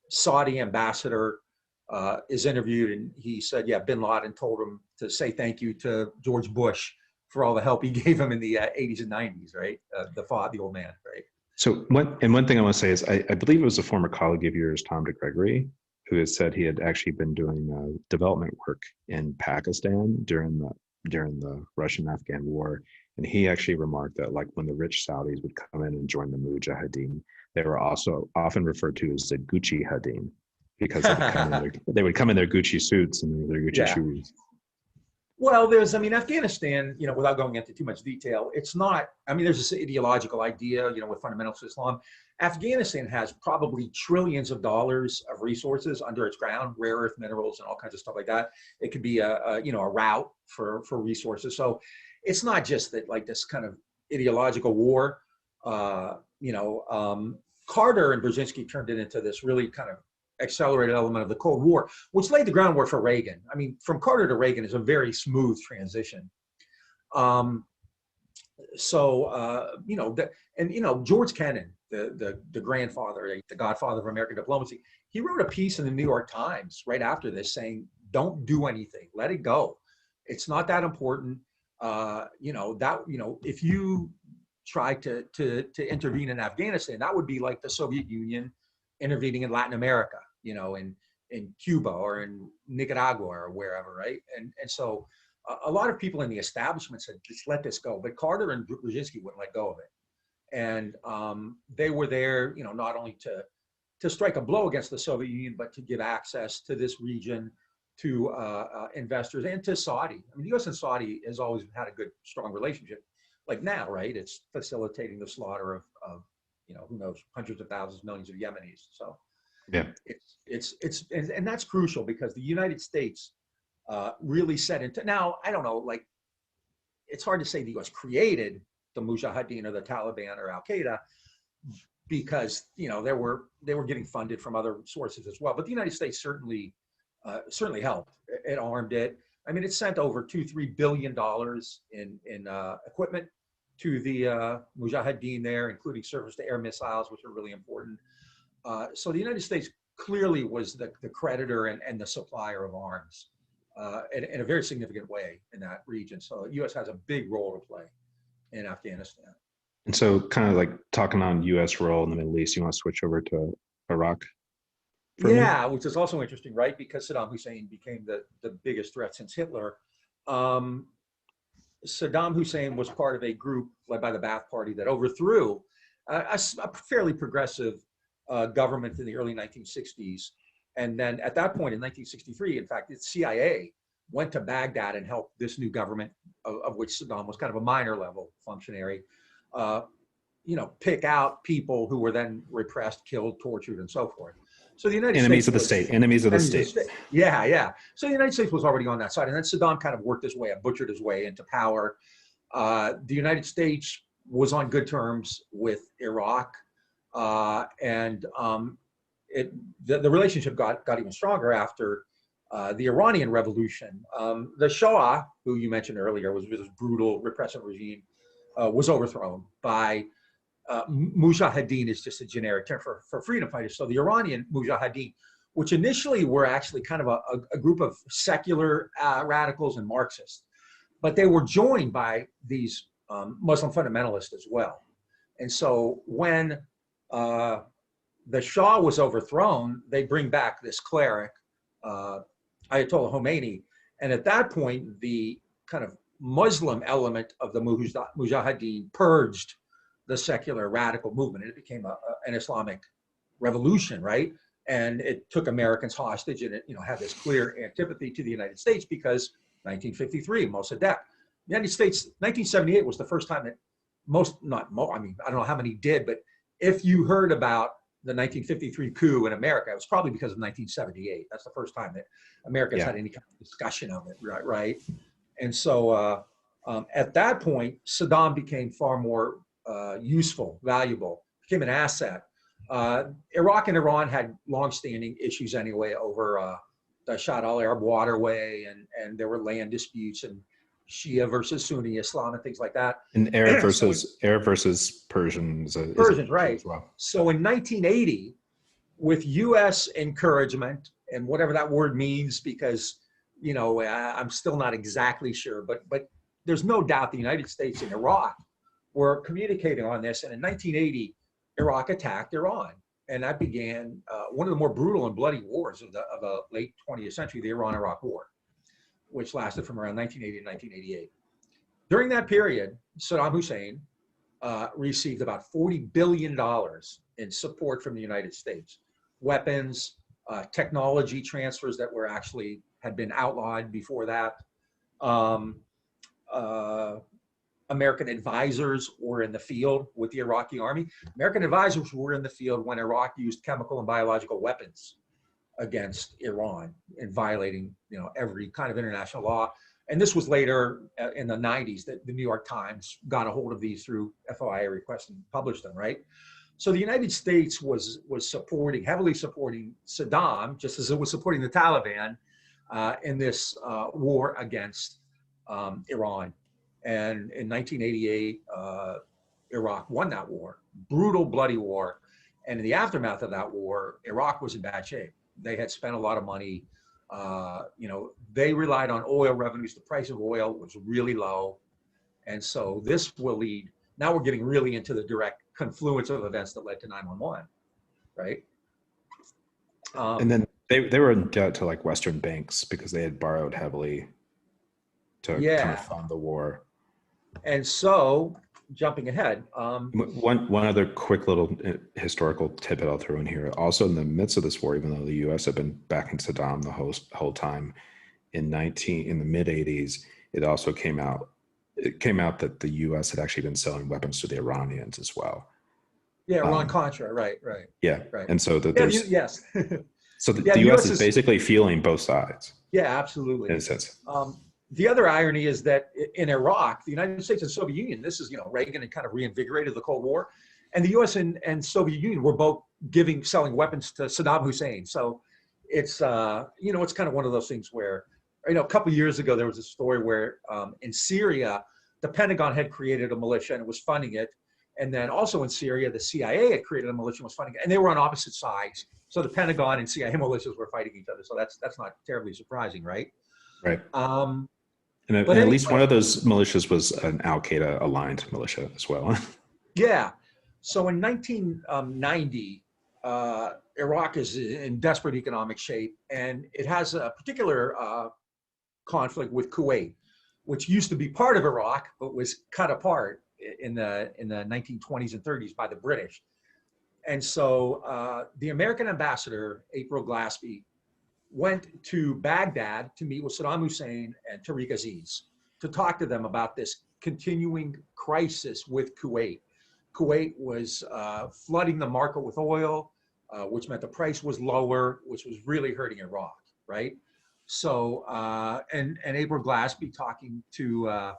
Saudi ambassador is interviewed, and he said, bin Laden told him to say thank you to George Bush for all the help he gave him in the 80s and 90s, right? The old man, right? So one thing I want to say is I believe it was a former colleague of yours, Tom DeGregory, who has said he had actually been doing development work in Pakistan during the Russian-Afghan war. And he actually remarked that, like, when the rich Saudis would come in and join the Mujahideen, they were also often referred to as the Gucci Hadeen, because they would come in their Gucci suits and their Gucci shoes. Well, I mean, Afghanistan, without going into too much detail, it's not, I mean, there's this ideological idea, with fundamentalist Islam. Afghanistan has probably trillions of dollars of resources under its ground, rare earth minerals and all kinds of stuff like that. It could be a route for resources. So it's not just that, like, this kind of ideological war. Carter and Brzezinski turned it into this really kind of accelerated element of the Cold War, which laid the groundwork for Reagan. I mean, from Carter to Reagan is a very smooth transition. George Kennan, the grandfather, the godfather of American diplomacy, he wrote a piece in the New York Times right after this saying, don't do anything, let it go. It's not that important. If you try to intervene in Afghanistan, that would be like the Soviet Union intervening in Latin America, in Cuba or in Nicaragua or wherever, right? And so a lot of people in the establishment said, just let this go. But Carter and Brzezinski wouldn't let go of it. And they were there, not only to strike a blow against the Soviet Union, but to give access to this region to investors and to Saudi. I mean, the U.S. and Saudi has always had a good, strong relationship. Like now, right? It's facilitating the slaughter of who knows, hundreds of thousands, millions of Yemenis. So yeah, and that's crucial because the United States really set into, now, I don't know, like, it's hard to say the U.S. created the Mujahideen or the Taliban or Al-Qaeda because, they were getting funded from other sources as well. But the United States certainly helped. It armed it. I mean, it sent over $2-3 billion in equipment to the Mujahideen there, including surface-to-air missiles, which are really important. So the United States clearly was the creditor and the supplier of arms in a very significant way in that region. So the U.S. has a big role to play in Afghanistan. And so kind of like talking on U.S. role in the Middle East, you want to switch over to Iraq? Yeah, which is also interesting, right? Because Saddam Hussein became the biggest threat since Hitler. Saddam Hussein was part of a group led by the Ba'ath Party that overthrew a fairly progressive government in the early 1960s. And then at that point in 1963, in fact, the CIA went to Baghdad and helped this new government, of which Saddam was kind of a minor level functionary, pick out people who were then repressed, killed, tortured, and so forth. So the United States enemies of the state. Yeah. So the United States was already on that side, and then Saddam kind of worked his way up, butchered his way into power. The United States was on good terms with Iraq, and the relationship got even stronger after the Iranian Revolution. The Shah, who you mentioned earlier, was this brutal, repressive regime, was overthrown by Mujahideen is just a generic term for freedom fighters. So the Iranian Mujahideen, which initially were actually kind of a group of secular radicals and Marxists, but they were joined by these Muslim fundamentalists as well. And so when the Shah was overthrown, they bring back this cleric, Ayatollah Khomeini. And at that point, the kind of Muslim element of the Mujahideen purged the secular radical movement, and it became an Islamic revolution, right? And it took Americans hostage, and it had this clear antipathy to the United States because 1953, Mossadegh. The United States, 1978 was the first time that I don't know how many did, but if you heard about the 1953 coup in America, it was probably because of 1978. That's the first time that Americans had any kind of discussion of it, right? And so at that point, Saddam became far more useful, valuable, became an asset. Iraq and Iran had longstanding issues anyway over the Shatt al-Arab waterway, and there were land disputes and Shia versus Sunni Islam and things like that. And Arab versus Persians. Persians, right. As well. So in 1980, with U.S. encouragement, and whatever that word means, because I'm still not exactly sure, but there's no doubt the United States and Iraq were communicating on this. And in 1980, Iraq attacked Iran, and that began one of the more brutal and bloody wars of the late 20th century, the Iran-Iraq War, which lasted from around 1980 to 1988. During that period, Saddam Hussein received about $40 billion in support from the United States, weapons, technology transfers that had been outlawed before that, American advisors were in the field with the Iraqi army. American advisors were in the field when Iraq used chemical and biological weapons against Iran and violating, every kind of international law. And this was later in the 90s that the New York Times got a hold of these through FOIA requests and published them, right? So the United States was heavily supporting Saddam, just as it was supporting the Taliban in this war against Iran. And in 1988, Iraq won that war, brutal, bloody war. And in the aftermath of that war, Iraq was in bad shape. They had spent a lot of money. They relied on oil revenues. The price of oil was really low. And so this will lead, now we're getting really into the direct confluence of events that led to 9/11, right? And then they were in debt to like Western banks because they had borrowed heavily to kind of fund the war. And so, jumping ahead. One other quick little historical tidbit I'll throw in here. Also, in the midst of this war, even though the U.S. had been backing Saddam the whole time, in the mid '80s, it also came out that the U.S. had actually been selling weapons to the Iranians as well. Yeah, Iran-Contra, right. Yeah, right. And so yes. So the U.S. is basically feeling both sides. Yeah, absolutely. In a sense. The other irony is that in Iraq, the United States and Soviet Union, this is, Reagan had kind of reinvigorated the Cold War, and the U.S. and Soviet Union were both selling weapons to Saddam Hussein. So it's, it's kind of one of those things where, a couple of years ago, there was a story where in Syria, the Pentagon had created a militia and it was funding it. And then also in Syria, the CIA had created a militia and was funding it, and they were on opposite sides. So the Pentagon and CIA militias were fighting each other. So that's not terribly surprising, right? Right. And at least one of those militias was an Al-Qaeda aligned militia as well. Yeah. So in 1990, Iraq is in desperate economic shape, and it has a particular conflict with Kuwait, which used to be part of Iraq, but was cut apart in the 1920s and 30s by the British. And so the American ambassador, April Glaspie, went to Baghdad to meet with Saddam Hussein and Tariq Aziz to talk to them about this continuing crisis with Kuwait. Kuwait was flooding the market with oil, which meant the price was lower, which was really hurting Iraq, right? So, and April Glaspie talking to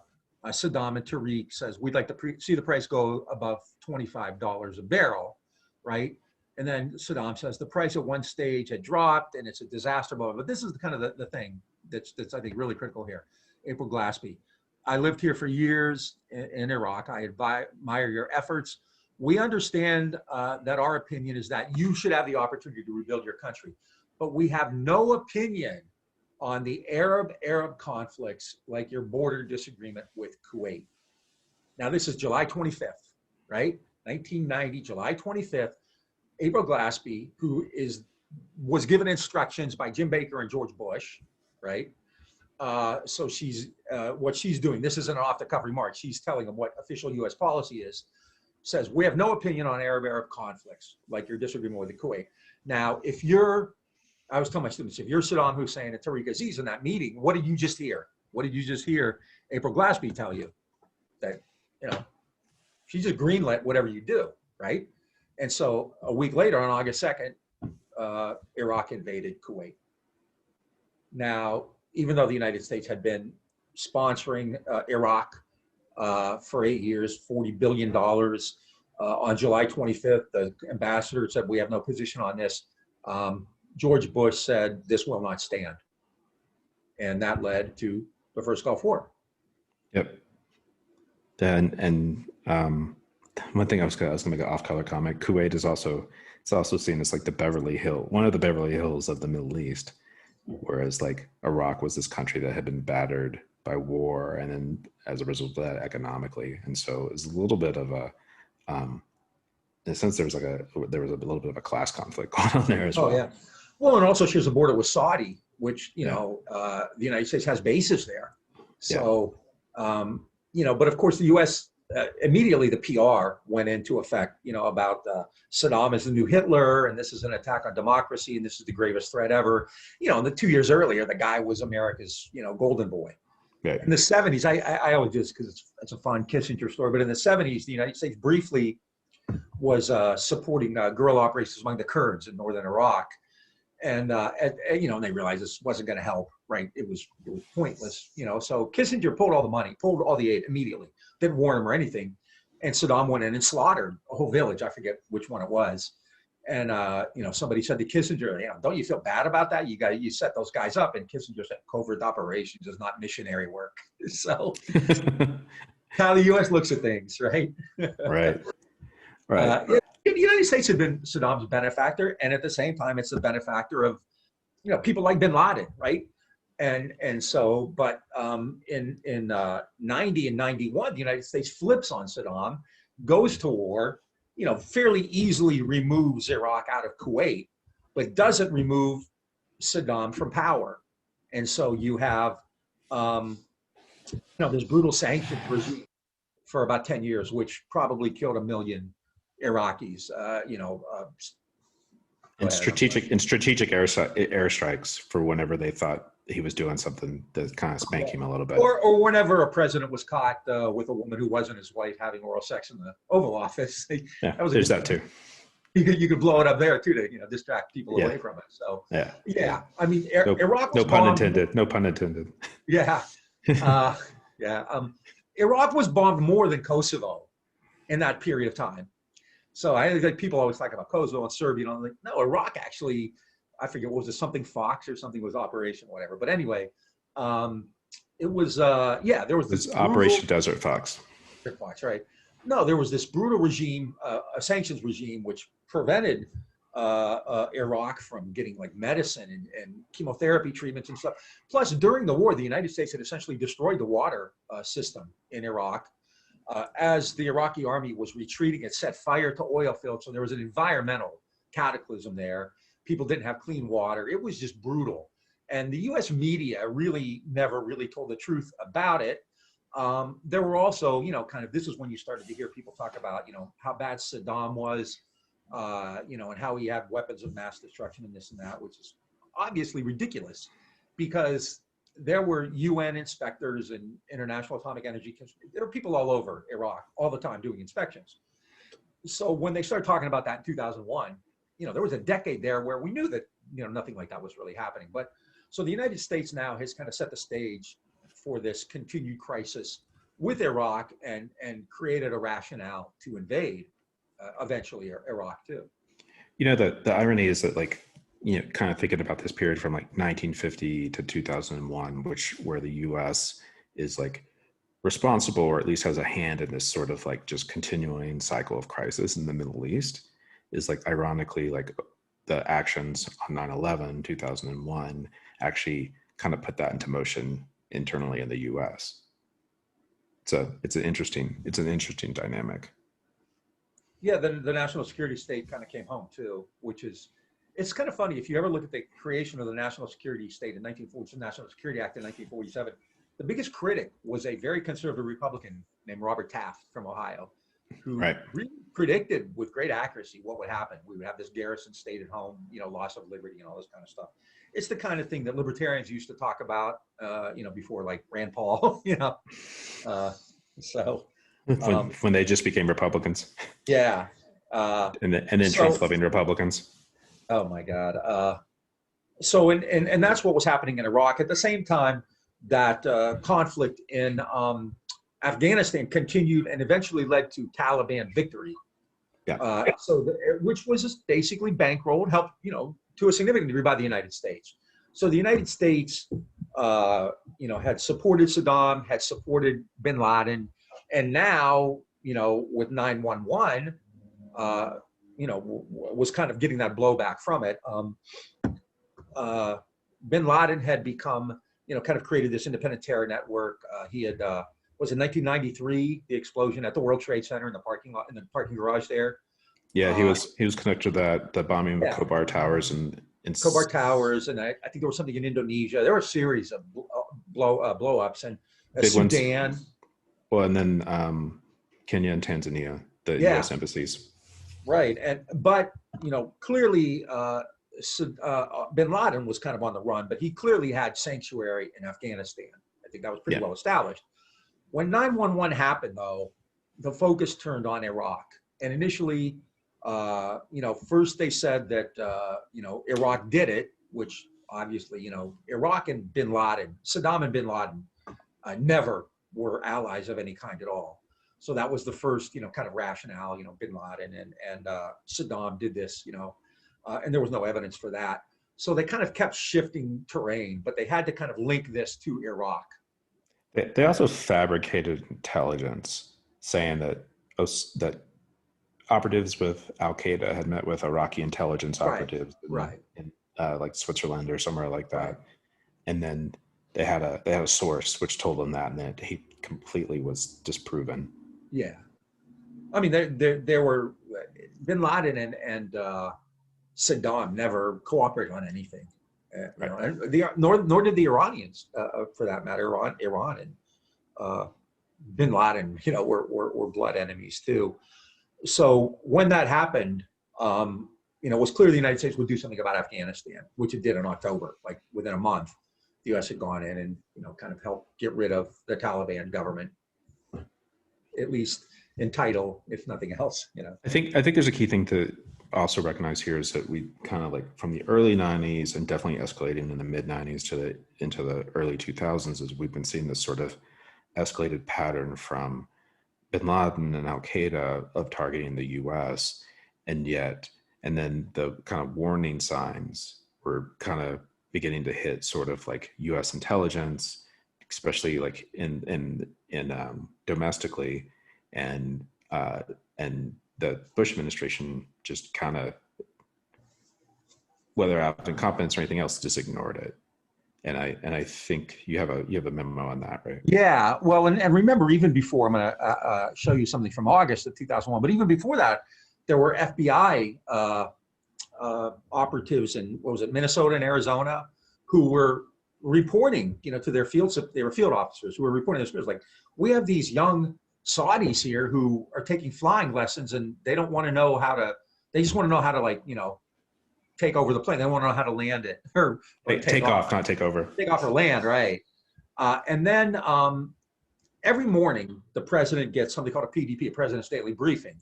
Saddam and Tariq says, we'd like to see the price go above $25 a barrel, right? And then Saddam says the price at one stage had dropped and it's a disaster, but this is kind of the thing that's I think really critical here. April Glaspie, I lived here for years in Iraq. I admire your efforts. We understand that our opinion is that you should have the opportunity to rebuild your country, but we have no opinion on the Arab conflicts like your border disagreement with Kuwait. Now this is July 25th, right? 1990, July 25th. April Glaspie, who was given instructions by Jim Baker and George Bush, right? So she's what she's doing. This isn't an off-the-cuff remark. She's telling them what official U.S. policy is. Says we have no opinion on Arab conflicts like your disagreement with the Kuwait. Now, I was telling my students, if you're Saddam Hussein and Tariq Aziz in that meeting, what did you just hear? What did you just hear April Glaspie tell you? That she just greenlit whatever you do, right? And so a week later, on August 2nd, Iraq invaded Kuwait. Now, even though the United States had been sponsoring Iraq for 8 years, $40 billion, on July 25th, the ambassador said, we have no position on this. George Bush said, this will not stand. And that led to the first Gulf War. Yep. And one thing I was going to make an off-color comment. Kuwait is also seen as like one of the Beverly Hills of the Middle East, whereas like Iraq was this country that had been battered by war, and then as a result of that, economically, and so it's a little bit of a, in a sense, there was a little bit of a class conflict going on there as well. Oh yeah, well, and also shares a border with Saudi, which the United States has bases there. So but of course the U.S. Immediately the PR went into effect, about Saddam as the new Hitler, and this is an attack on democracy, and this is the gravest threat ever. And the 2 years earlier, the guy was America's, golden boy. Right. In the 70s, I always do this because it's a fun Kissinger story, but in the 70s, the United States briefly was supporting guerrilla operations among the Kurds in northern Iraq. And, they realized this wasn't going to help, right? It was pointless, so Kissinger pulled all the money, pulled all the aid immediately, didn't warn him or anything. And Saddam went in and slaughtered a whole village. I forget which one it was. And, somebody said to Kissinger, don't you feel bad about that? You set those guys up. And Kissinger said, covert operations is not missionary work. So how the U.S. looks at things, right? Right. Right. The United States had been Saddam's benefactor. And at the same time, it's the benefactor of, people like bin Laden, right? And so, but in 90 and 91, the United States flips on Saddam, goes to war, fairly easily removes Iraq out of Kuwait, but doesn't remove Saddam from power. And so you have, this brutal sanctions regime for about 10 years, which probably killed 1 million Iraqis, and strategic airstrikes for whenever they thought he was doing something to kind of spank him a little bit. Or whenever a president was caught with a woman who wasn't his wife having oral sex in the Oval Office. There's that too. You could blow it up there too to distract people away from it. So I mean, Iraq was no pun intended. No pun intended. Yeah, Iraq was bombed more than Kosovo in that period of time. So I think people always talk about Kosovo and Serbia. I'm like, no, Iraq actually. I forget what was it, something Fox or something was Operation whatever. But anyway, it was there was this Operation Desert Fox. Desert Fox, right? No, there was this brutal regime, a sanctions regime, which prevented Iraq from getting like medicine and chemotherapy treatments and stuff. Plus, during the war, the United States had essentially destroyed the water system in Iraq. As the Iraqi army was retreating, it set fire to oil fields. So there was an environmental cataclysm there. People didn't have clean water. It was just brutal. And the US media really never really told the truth about it. There were also, this is when you started to hear people talk about, how bad Saddam was, and how he had weapons of mass destruction and this and that, which is obviously ridiculous because there were UN inspectors and International Atomic Energy. There were people all over Iraq all the time doing inspections. So when they started talking about that in 2001, there was a decade there where we knew that, nothing like that was really happening. But so the United States now has kind of set the stage for this continued crisis with Iraq and created a rationale to invade eventually Iraq too. The irony is that kind of thinking about this period from 1950 to 2001, where the U.S. is responsible or at least has a hand in this sort of just continuing cycle of crisis in the Middle East. Is ironically the actions on 9/11, 2001 actually kind of put that into motion internally in the U.S. So it's an interesting dynamic. Yeah, the national security state kind of came home too, it's kind of funny if you ever look at the creation of the national security state in 1940, the National Security Act in 1947. The biggest critic was a very conservative Republican named Robert Taft from Ohio, who really predicted with great accuracy what would happen. We would have this garrison state at home, loss of liberty and all this kind of stuff. It's the kind of thing that libertarians used to talk about, before Rand Paul, when they just became Republicans. Yeah. And then Trump-loving Republicans. Oh my God. And that's what was happening in Iraq. At the same time, that conflict in Afghanistan continued and eventually led to Taliban victory. Yeah. Which was just basically bankrolled, helped, to a significant degree by the United States. So the United States, had supported Saddam, had supported bin Laden, and now, with 9/11, was kind of getting that blowback from it. Bin Laden had become, kind of created this independent terror network. He had, was in 1993, the explosion at the World Trade Center in the parking garage there. Yeah, he was connected to the bombing of Khobar Towers and Khobar Towers, and I think there was something in Indonesia. There were a series of blow-ups and Sudan. Ones. Well, and then Kenya and Tanzania, the U.S. embassies. Right, but clearly bin Laden was kind of on the run, but he clearly had sanctuary in Afghanistan at think that was pretty well established. When 9/11 happened, though, the focus turned on Iraq. And initially, first they said that, Iraq did it, which obviously, Iraq and Saddam and bin Laden never were allies of any kind at all. So that was the first, kind of rationale, bin Laden and Saddam did this, and there was no evidence for that. So they kind of kept shifting terrain, but they had to kind of link this to Iraq. They also fabricated intelligence saying that operatives with Al-Qaeda had met with Iraqi intelligence operatives in like Switzerland or somewhere like that. Right. And then they had a source which told them that, and then he completely was disproven. Yeah. I mean, there were bin Laden and Saddam never cooperated on anything. Nor did the Iranians, for that matter. Iran and bin Laden, were blood enemies too. So when that happened, it was clear the United States would do something about Afghanistan, which it did in October. Like within a month, the U.S. had gone in and kind of helped get rid of the Taliban government, at least in title, if nothing else. I think there's a key thing to also recognize here is that we kind of like from the early 90s and definitely escalating in the mid 90s into the early 2000s, is we've been seeing this sort of escalated pattern from bin Laden and Al-Qaeda of targeting the US, and then the kind of warning signs were kind of beginning to hit sort of like US intelligence, especially like in domestically, and the Bush administration just kind of, whether out of incompetence or anything else, just ignored it. And I think you have a memo on that, right? Yeah. Well, and remember, even before, I'm going to show you something from August of 2001. But even before that, there were FBI operatives in Minnesota and Arizona who were reporting, to their field. They were field officers who were reporting this. Like, we have these young Saudis here who are taking flying lessons, and they don't want to know how to. They just want to know how to take over the plane. They want to know how to land it or take off, not take over. Take off or land, right? And then every morning the president gets something called a PDP, a President's Daily Briefing,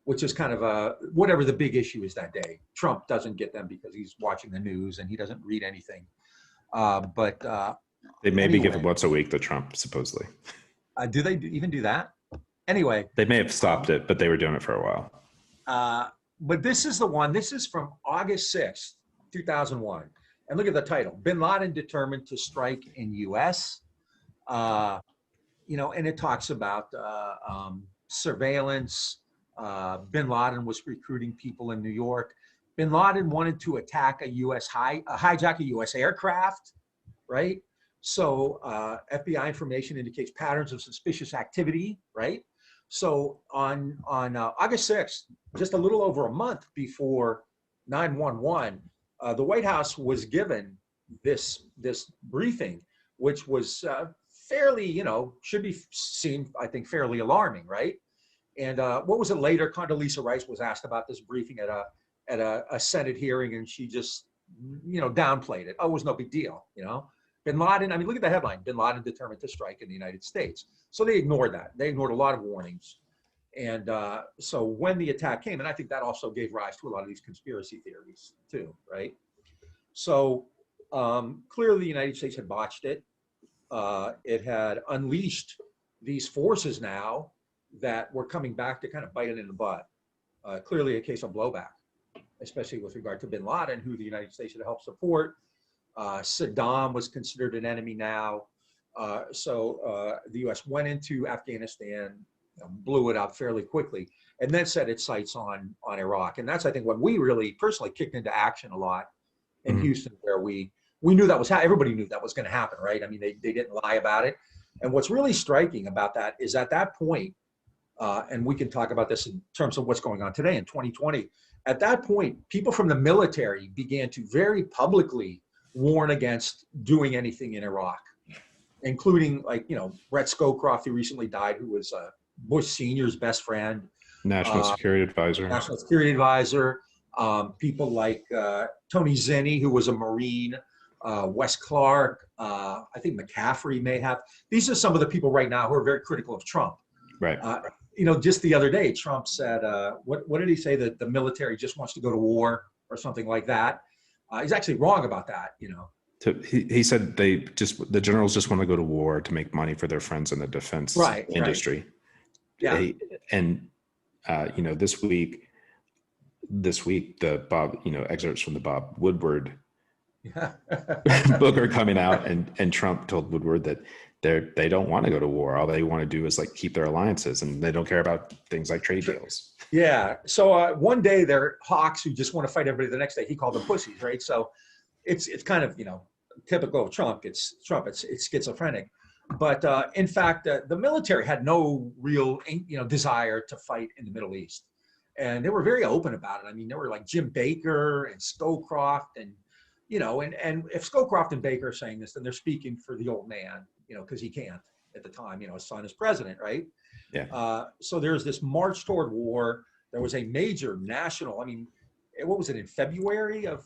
which is kind of whatever the big issue is that day. Trump doesn't get them because he's watching the news and he doesn't read anything. But they maybe give it once a week to Trump, supposedly. Do they even do that? Anyway, they may have stopped it, but they were doing it for a while. But this is the one. This is from August 6th, 2001. And look at the title: Bin Laden determined to strike in U.S. And it talks about surveillance. Bin Laden was recruiting people in New York. Bin Laden wanted to attack hijack a U.S. aircraft, right? So FBI information indicates patterns of suspicious activity, right? So on August 6th, just a little over a month before 9/11, the White House was given this briefing, which was fairly, should be seen, I think, fairly alarming, right? And what was it later? Condoleezza Rice was asked about this briefing at a Senate hearing, and she just, downplayed it. Oh, it was no big deal, Bin Laden, I mean, look at the headline: Bin Laden determined to strike in the United States. So they ignored that. They ignored a lot of warnings. And so when the attack came, and I think that also gave rise to a lot of these conspiracy theories too, right? So clearly the United States had botched it. It had unleashed these forces now that were coming back to kind of bite it in the butt. Clearly a case of blowback, especially with regard to bin Laden, who the United States had helped support. Saddam was considered an enemy now. So the U.S. went into Afghanistan, blew it up fairly quickly, and then set its sights on Iraq. And that's, I think, when we really personally kicked into action a lot in Houston, where we knew that was everybody knew that was going to happen, right? I mean, they didn't lie about it. And what's really striking about that is at that point, and we can talk about this in terms of what's going on today in 2020, at that point, people from the military began to very publicly warn against doing anything in Iraq, including Brett Scowcroft, who recently died, who was Bush Sr.'s best friend. National Security Advisor. National Security Advisor. People like Tony Zinni, who was a Marine. Wes Clark, I think McCaffrey may have. These are some of the people right now who are very critical of Trump. Right. Just the other day, Trump said, what did he say? That the military just wants to go to war or something like that. He's actually wrong about that, He said the generals just want to go to war to make money for their friends in the defense industry. Right. Yeah. This week, the Bob, excerpts from the Bob Woodward book are coming out, and Trump told Woodward that they don't want to go to war. All they want to do is like keep their alliances, and they don't care about things like trade deals. Yeah. So one day they're hawks who just want to fight everybody. The next day he called them pussies, right? So it's kind of typical of Trump. It's schizophrenic. But in fact, the military had no real desire to fight in the Middle East, and they were very open about it. I mean, there were like Jim Baker and Scowcroft, and if Scowcroft and Baker are saying this, then they're speaking for the old man, because he can't at the time, his son is president, right? Yeah. So there's this march toward war. There was a major national, what was it, in February of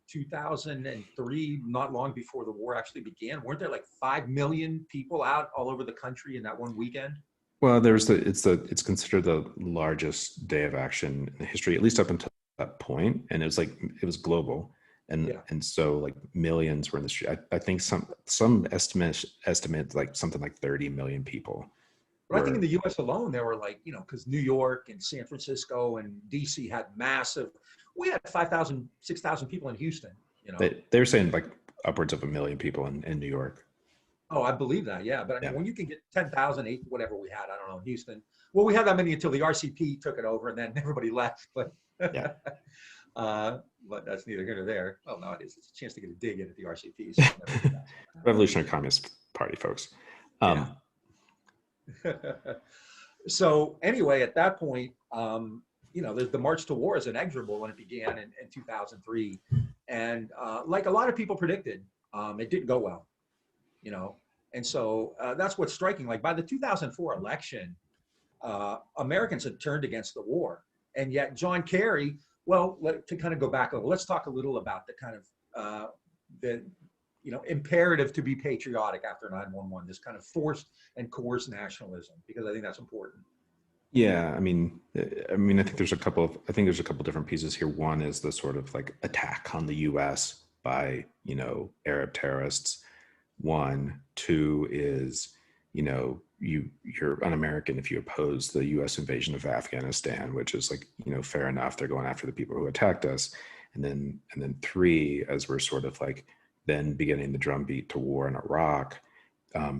2003, not long before the war actually began? Weren't there like 5 million people out all over the country in that one weekend? Well, it's considered the largest day of action in history, at least up until that point, and it was global. And so like millions were in the street. I think some estimate like something like 30 million people. But I think in the U.S. alone, there were like, because New York and San Francisco and D.C. had massive. We had 5,000, 6,000 people in Houston. They were saying like upwards of 1 million people in New York. Oh, I believe that. Yeah, but when you can get 10,000, whatever we had, I don't know, in Houston. Well, we had that many until the RCP took it over, and then everybody left. But yeah. But that's neither here nor there. Well, no, it's a chance to get a dig in at the RCP. So Revolutionary Communist Party, folks. So anyway, at that point, the march to war is inexorable when it began in 2003. And like a lot of people predicted, it didn't go well, And so that's what's striking. Like by the 2004 election, Americans had turned against the war. And yet John Kerry, to kind of go back a little, let's talk a little about the kind of imperative to be patriotic after 9/11, this kind of forced and coerced nationalism, because I think that's important. Yeah, I think there's a couple different pieces here. One is the sort of like attack on the U.S. by Arab terrorists. 1, 2 is you're un-American if you oppose the U.S. invasion of Afghanistan, which is like fair enough. They're going after the people who attacked us. And then 3, as we're sort of like then beginning the drumbeat to war in Iraq,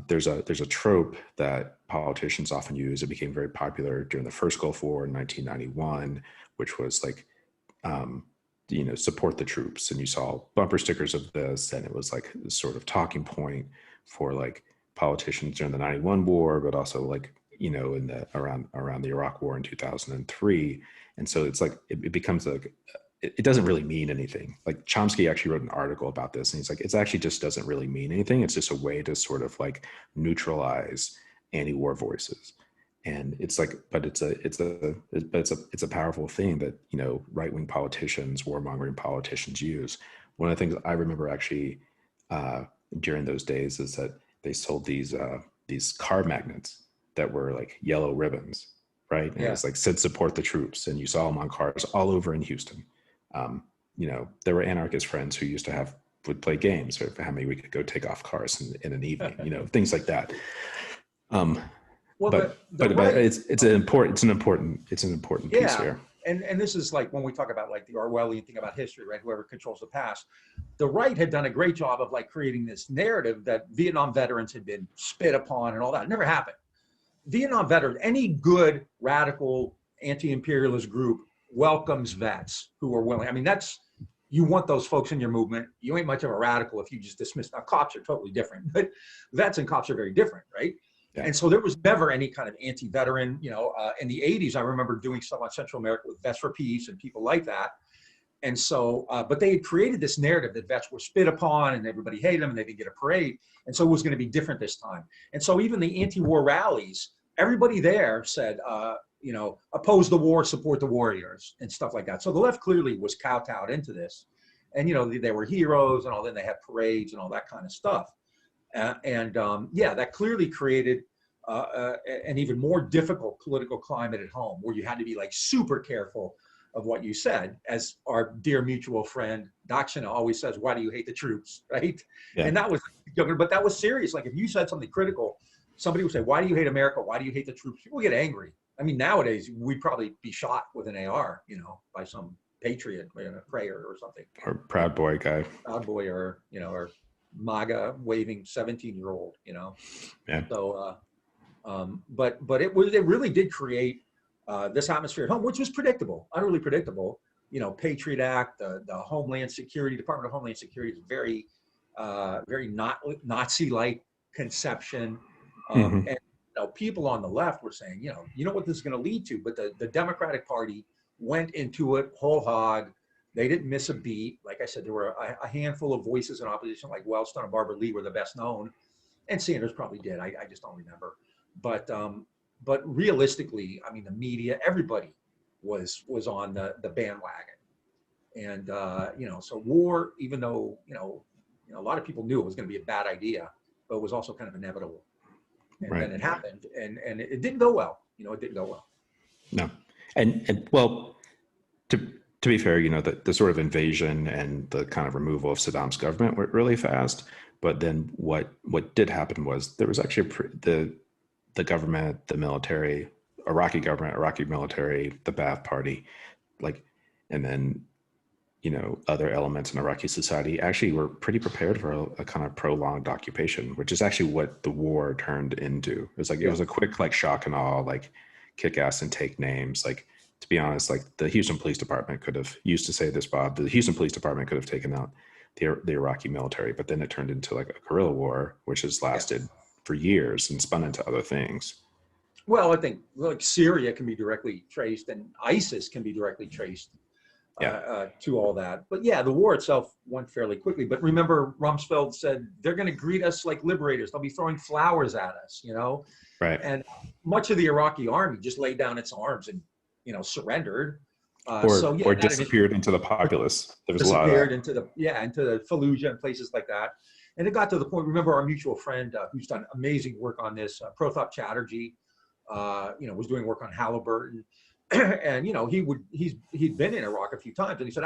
there's a trope that politicians often use. It became very popular during the first Gulf War in 1991, which was like, support the troops. And you saw bumper stickers of this, and it was like this sort of talking point for like politicians during the 91 war, but also like, in the around the Iraq war in 2003. And so it's like, it becomes like, it doesn't really mean anything. Like Chomsky actually wrote an article about this, and he's like, it's actually just doesn't really mean anything. It's just a way to sort of like neutralize anti-war voices. And it's like, but it's a powerful thing that, right-wing politicians, warmongering politicians use. One of the things I remember actually during those days is that they sold these car magnets that were like yellow ribbons, right? And it was like, said support the troops, and you saw them on cars all over in Houston. There were anarchist friends who would play games for how many we could go take off cars in an evening, things like that. But it's an important piece here. And this is like when we talk about like the Orwellian thing about history, right? Whoever controls the past. The right had done a great job of like creating this narrative that Vietnam veterans had been spit upon and all that. It never happened. Vietnam veterans, any good radical anti-imperialist group welcomes vets who are willing. You want those folks in your movement. You ain't much of a radical if you just dismiss. Now, cops are totally different, but vets and cops are very different, right? Yeah. And so there was never any kind of anti-veteran, in the 80s, I remember doing stuff on Central America with Vets for Peace and people like that. And so, but they had created this narrative that vets were spit upon and everybody hated them and they didn't get a parade. And so it was going to be different this time. And so even the anti-war rallies, everybody there said, oppose the war, support the warriors and stuff like that. So the left clearly was kowtowed into this. And, you know, they were heroes and all, then they had parades and all that kind of stuff. Yeah, that clearly created an even more difficult political climate at home, where you had to be like super careful of what you said. As our dear mutual friend Dakshina always says, why do you hate the troops, right? Yeah. And that was, but that was serious. Like if you said something critical, somebody would say, why do you hate America? Why do you hate the troops? People get angry. I mean, nowadays we'd probably be shot with an AR, you know, by some patriot, prayer or something. Or Proud Boy guy. Proud Boy, or, you know, or MAGA waving 17-year-old, you know. Yeah. So, but it really did create this atmosphere at home, which was predictable, utterly predictable. You know, Patriot Act, the Homeland Security, Department of Homeland Security is very not Nazi-like conception. And you know, people on the left were saying, you know what this is going to lead to. But the Democratic Party went into it whole hog. They didn't miss a beat. Like I said, there were a handful of voices in opposition, like Wellstone and Barbara Lee were the best known, and Sanders probably did. I just don't remember. But realistically, I mean, the media, everybody was on the bandwagon. And you know, so war, even though you know a lot of people knew it was going to be a bad idea, but it was also kind of inevitable. And then it happened, and it didn't go well. You know, it didn't go well. No, and well, to be fair, you know, the sort of invasion and the kind of removal of Saddam's government went really fast. But then what did happen was there was actually the government, the military, Iraqi government, Iraqi military, the Ba'ath Party, like, and then, you know, other elements in Iraqi society actually were pretty prepared for a kind of prolonged occupation, which is actually what the war turned into. It was like, it was a quick, like, shock and awe, like, kick ass and take names. Like, to be honest, like, the Houston Police Department could have, used to say this, Bob, the Houston Police Department could have taken out the Iraqi military, but then it turned into like a guerrilla war, which has lasted for years and spun into other things. Well, I think like Syria can be directly traced, and ISIS can be directly traced to all that. But yeah, the war itself went fairly quickly. But remember, Rumsfeld said they're going to greet us like liberators. They'll be throwing flowers at us, you know. Right. And much of the Iraqi army just laid down its arms and, you know, surrendered. Or disappeared into the populace. There was a lot of that. into the Fallujah and places like that. And it got to the point. Remember, our mutual friend who's done amazing work on this, Protap Chatterjee, you know, was doing work on Halliburton. And you know, he'd been in Iraq a few times, and he said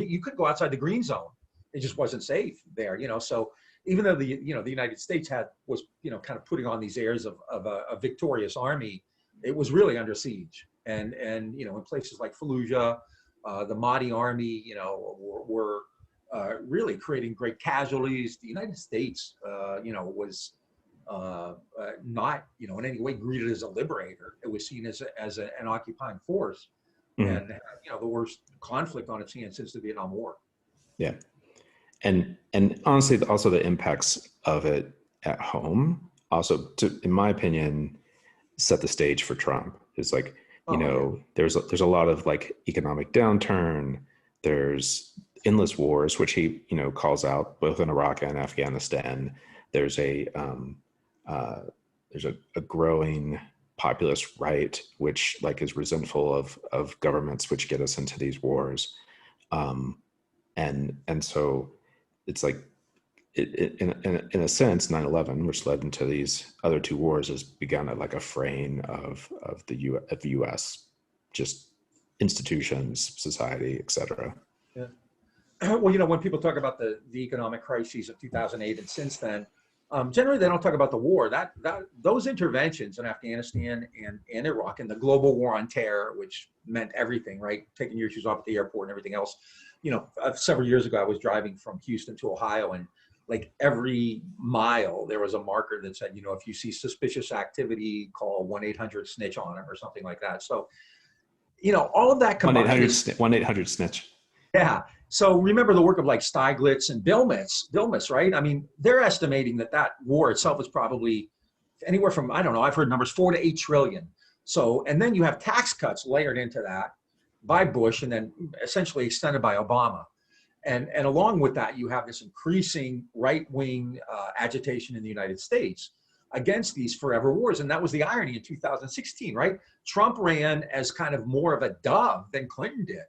you could go outside the green zone. It just wasn't safe there, you know. So even though the United States was you know, kind of putting on these airs of a victorious army, it was really under siege. And you know, in places like Fallujah, the Mahdi army, you know, were really creating great casualties. The United States, you know, was not, you know, in any way greeted as a liberator. It was seen as an occupying force, and you know, the worst conflict on its hands since the Vietnam War. Yeah, and honestly, also the impacts of it at home also, in my opinion, set the stage for Trump. It's like, you know, there's a lot of like economic downturn. There's endless wars, which he, you know, calls out both in Iraq and Afghanistan. There's a growing populist right, which like is resentful of governments which get us into these wars, and so it's like in a sense, 9/11, which led into these other two wars, has begun at like a fraying of the U.S. just institutions, society, etc. Yeah. Well, you know, when people talk about the economic crises of 2008 and since then, generally they don't talk about the war. Those interventions in Afghanistan and Iraq, and the global war on terror, which meant everything, right? Taking your shoes off at the airport and everything else. You know, several years ago, I was driving from Houston to Ohio, and like every mile there was a marker that said, you know, if you see suspicious activity, call 1-800-SNITCH on them or something like that. So, you know, all of that combined. 1-800-SNITCH. Yeah. So remember the work of like Stieglitz and Bilmes, right? I mean, they're estimating that war itself is probably anywhere from, I don't know, I've heard numbers 4 to 8 trillion. So, and then you have tax cuts layered into that by Bush and then essentially extended by Obama. And along with that, you have this increasing right-wing agitation in the United States against these forever wars. And that was the irony in 2016, right? Trump ran as kind of more of a dove than Clinton did.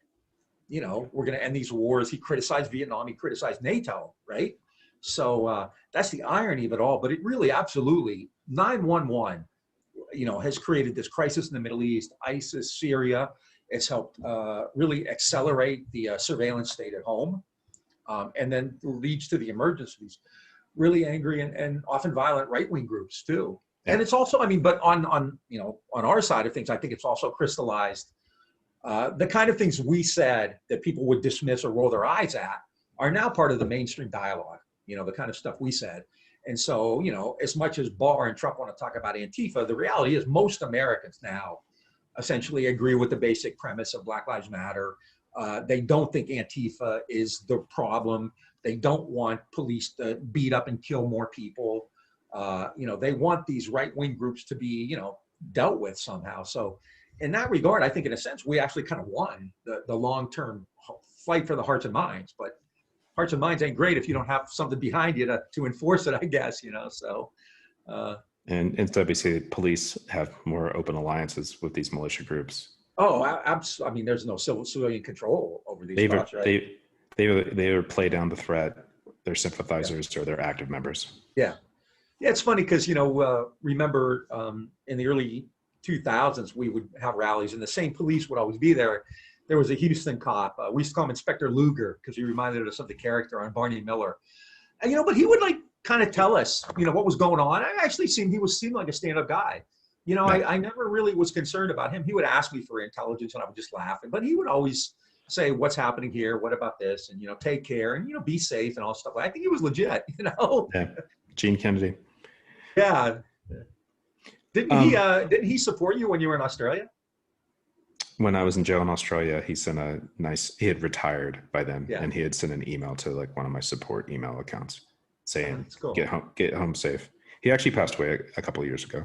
we're going to end these wars. He criticized Vietnam. He criticized NATO, right? So that's the irony of it all. But it really, absolutely, 9/11, has created this crisis in the Middle East, ISIS, Syria. It's helped really accelerate the surveillance state at home, and then leads to the emergence of these really angry and often violent right-wing groups too. Yeah. And it's also, but on our side of things, I think it's also crystallized the kind of things we said that people would dismiss or roll their eyes at are now part of the mainstream dialogue. The kind of stuff we said. And so, as much as Barr and Trump want to talk about Antifa, the reality is most Americans now essentially agree with the basic premise of Black Lives Matter. They don't think Antifa is the problem. They don't want police to beat up and kill more people. They want these right-wing groups to be, dealt with somehow. So in that regard, I think in a sense, we actually kind of won the long-term fight for the hearts and minds. But hearts and minds ain't great if you don't have something behind you to enforce it, I guess, so. And instead we see police have more open alliances with these militia groups. Oh, absolutely. There's no civilian control over these thoughts, right? They either play down the threat, they're sympathizers, or they're active members. Yeah. Yeah, it's funny because, remember in the early 2000s, we would have rallies and the same police would always be there. There was a Houston cop. We used to call him Inspector Luger because he reminded us of the character on Barney Miller. And, but he would kind of tell us, what was going on. I actually seemed like a stand-up guy. I never really was concerned about him. He would ask me for intelligence and I would just laugh. But he would always say, what's happening here? What about this? And, take care and, be safe and all stuff. I think he was legit, Yeah. Gene Kennedy. Yeah. Didn't he support you when you were in Australia? When I was in jail in Australia, he had retired by then. Yeah. And he had sent an email to one of my support email accounts saying, cool. get home safe. He actually passed away a couple of years ago.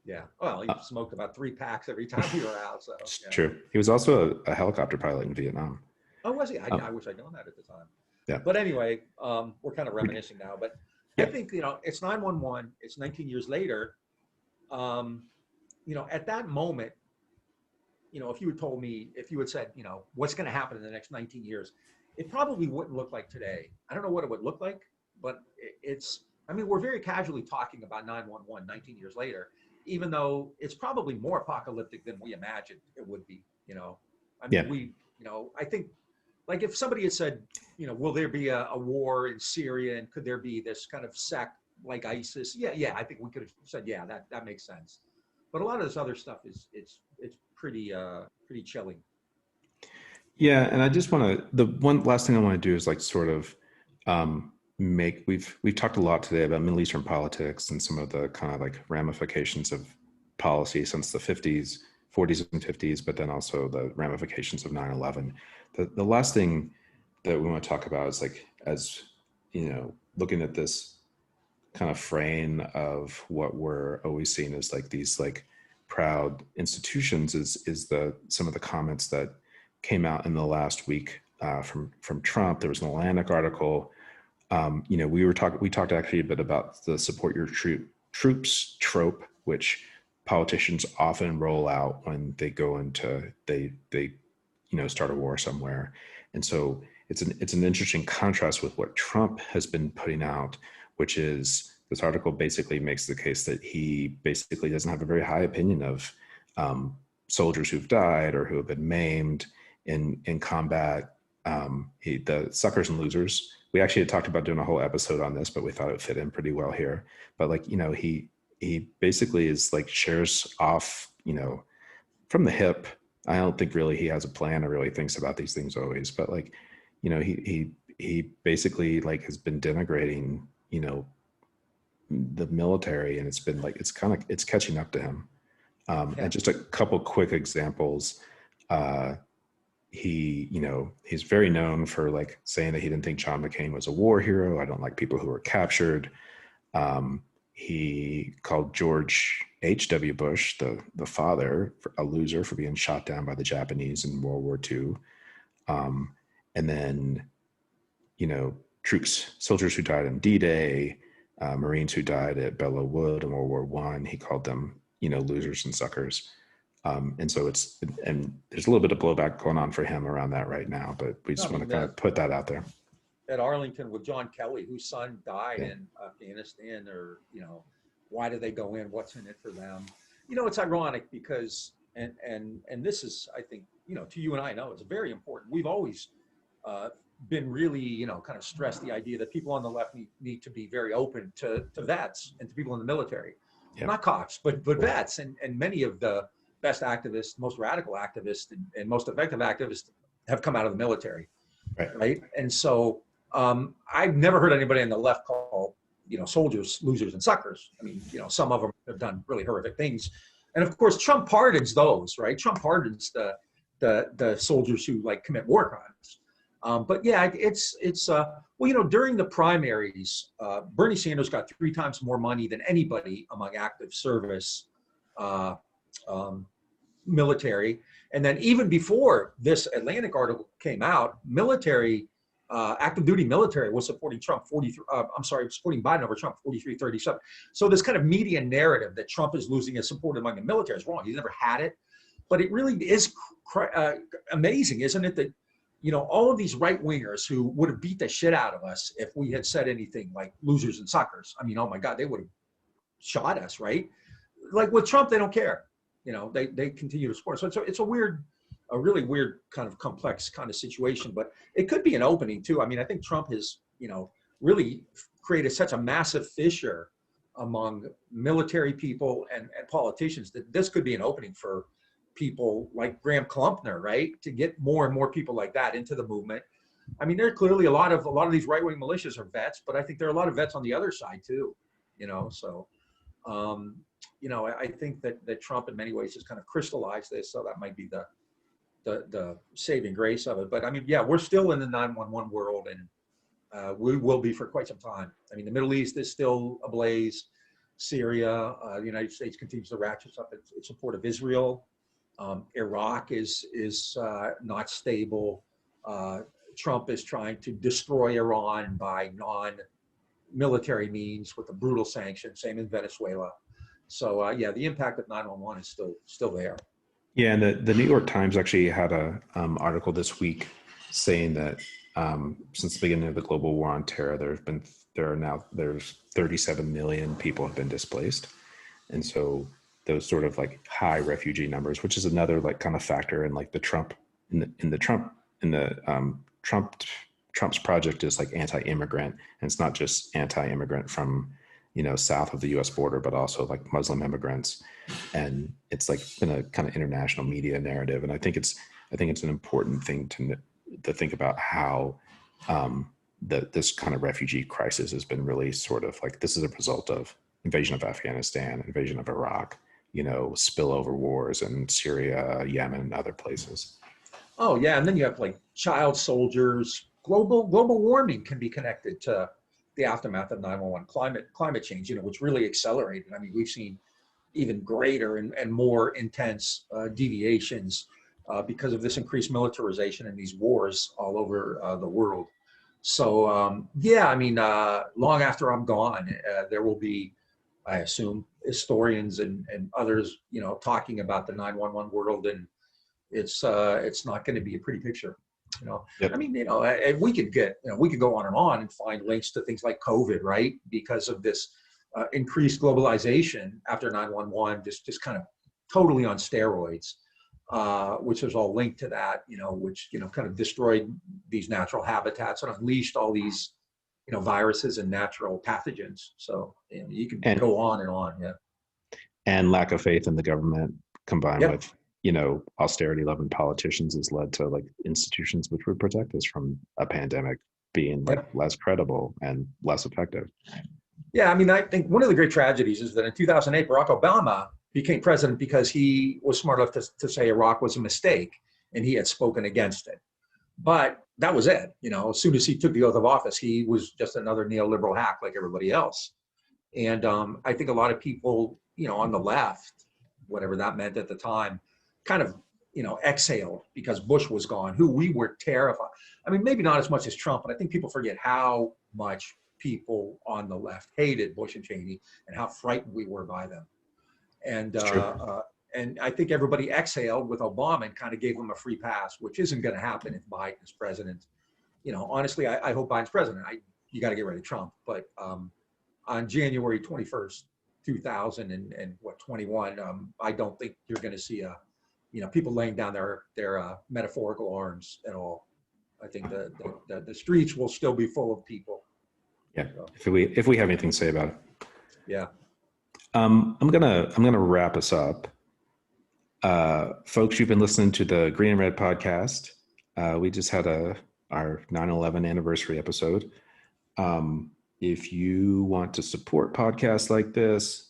Yeah. Well, he smoked about 3 packs every time we were out. So it's true. He was also a helicopter pilot in Vietnam. Oh, was he? I wish I'd known that at the time. Yeah. But anyway, we're kind of reminiscing now. But yeah. I think, it's 9/11. It's 19 years later. At that moment, if you had said, what's going to happen in the next 19 years, it probably wouldn't look like today. I don't know what it would look like, but we're very casually talking about 9/11 19 years later, even though it's probably more apocalyptic than we imagined it would be, I think if somebody had said, will there be a war in Syria and could there be this kind of sect like ISIS? Yeah, I think we could have said, yeah, that makes sense. But a lot of this other stuff it's pretty chilling. Yeah, and I just the one last thing I want to do is we've talked a lot today about Middle Eastern politics and some of the kind of ramifications of policy since the 40s and 50s, but then also the ramifications of 9/11. The last thing that we want to talk about is as looking at this kind of frame of what we're always seeing as these proud institutions is some of the comments that came out in the last week from Trump. There was an Atlantic article. We talked actually a bit about the support your troops trope, which politicians often roll out when they go into they start a war somewhere. And so it's an interesting contrast with what Trump has been putting out, which is this article basically makes the case that he basically doesn't have a very high opinion of soldiers who've died or who have been maimed in combat. The suckers and losers. We actually had talked about doing a whole episode on this, but we thought it fit in pretty well here. But he basically is shares off, from the hip. I don't think really he has a plan or really thinks about these things always, but he basically has been denigrating, the military, and it's been it's catching up to him. And just a couple quick examples. He's very known for saying that he didn't think John McCain was a war hero. I don't like people who were captured. He called George H.W. Bush, the father, a loser for being shot down by the Japanese in World War II. And then, soldiers who died on D-Day, Marines who died at Belleau Wood in World War I, he called them, losers and suckers. And so and there's a little bit of blowback going on for him around that right now, but we just want to kind of put that out there. At Arlington with John Kelly, whose son died in Afghanistan, or, why do they go in? What's in it for them? It's ironic because, and this is, I think, to you and I know, it's very important. We've always been really, kind of stressed the idea that people on the left need to be very open to vets and to people in the military, not cops, but vets. And many of the best activists, most radical activists, and most effective activists have come out of the military, right? And so I've never heard anybody on the left call, soldiers losers and suckers. I mean, some of them have done really horrific things, and of course Trump pardons those, right? Trump pardons the soldiers who commit war crimes. But yeah, it's during the primaries, Bernie Sanders got 3 times more money than anybody among active service military. And then even before this Atlantic article came out, active duty military was supporting supporting Biden over Trump 43-37. So this kind of media narrative that Trump is losing his support among the military is wrong. He's never had it, but it really is amazing, isn't it, that all of these right wingers who would have beat the shit out of us if we had said anything like losers and suckers. I mean, oh my God, they would have shot us, right? Like with Trump, they don't care. They continue to support. So it's a really weird kind of complex kind of situation, but it could be an opening too. I mean, I think Trump has, really created such a massive fissure among military people and politicians that this could be an opening for people like Graham Klumpner, right? To get more and more people like that into the movement. I mean, there are clearly a lot of these right-wing militias are vets, but I think there are a lot of vets on the other side too, so, I think that Trump in many ways has kind of crystallized this. So that might be the saving grace of it. But I mean, yeah, we're still in the 911 world, and we will be for quite some time. I mean, the Middle East is still ablaze. Syria, the United States continues to ratchet up its support of Israel. Iraq is not stable. Trump is trying to destroy Iran by non-military means with a brutal sanction. Same in Venezuela. So yeah, the impact of 911 is still there. Yeah, and the New York Times actually had a article this week saying that since the beginning of the global war on terror, there's 37 million people have been displaced, and so those sort of high refugee numbers, which is another kind of factor in Trump's project is anti-immigrant, and it's not just anti-immigrant from south of the U.S. border, but also Muslim immigrants, and it's been a kind of international media narrative. And I think it's an important thing to think about how this kind of refugee crisis has been really sort of this is a result of invasion of Afghanistan, invasion of Iraq, spillover wars in Syria, Yemen, and other places. Oh yeah, and then you have child soldiers. Global warming can be connected to the aftermath of 911, climate change, which really accelerated. I mean, we've seen even greater and more intense deviations because of this increased militarization and these wars all over the world. So yeah, I mean, long after I'm gone, there will be, I assume, historians and others, talking about the 911 world, and it's not going to be a pretty picture. Yep. I mean, we could go on and find links to things like COVID, right? Because of this increased globalization after 911, just kind of totally on steroids, which is all linked to that, which, kind of destroyed these natural habitats and unleashed all these, viruses and natural pathogens. So you can go on and on. Yeah. And lack of faith in the government combined with, austerity-loving politicians has led to institutions which would protect us from a pandemic being less credible and less effective. Yeah, I mean, I think one of the great tragedies is that in 2008, Barack Obama became president because he was smart enough to say Iraq was a mistake, and he had spoken against it. But that was it. As soon as he took the oath of office, he was just another neoliberal hack like everybody else. And I think a lot of people, on the left, whatever that meant at the time, kind of, exhaled because Bush was gone, who we were terrified. I mean, maybe not as much as Trump, but I think people forget how much people on the left hated Bush and Cheney and how frightened we were by them. And And I think everybody exhaled with Obama and kind of gave him a free pass, which isn't going to happen if Biden is president. Honestly, I hope Biden's president. You got to get rid of Trump. But on January 21st, 2021, I don't think you're going to see people laying down their metaphorical arms at all. I think the streets will still be full of people. Yeah, so, if we have anything to say about it. Yeah. I'm gonna wrap us up. Folks, you've been listening to the Green and Red podcast. We just had our 9/11 anniversary episode. If you want to support podcasts like this,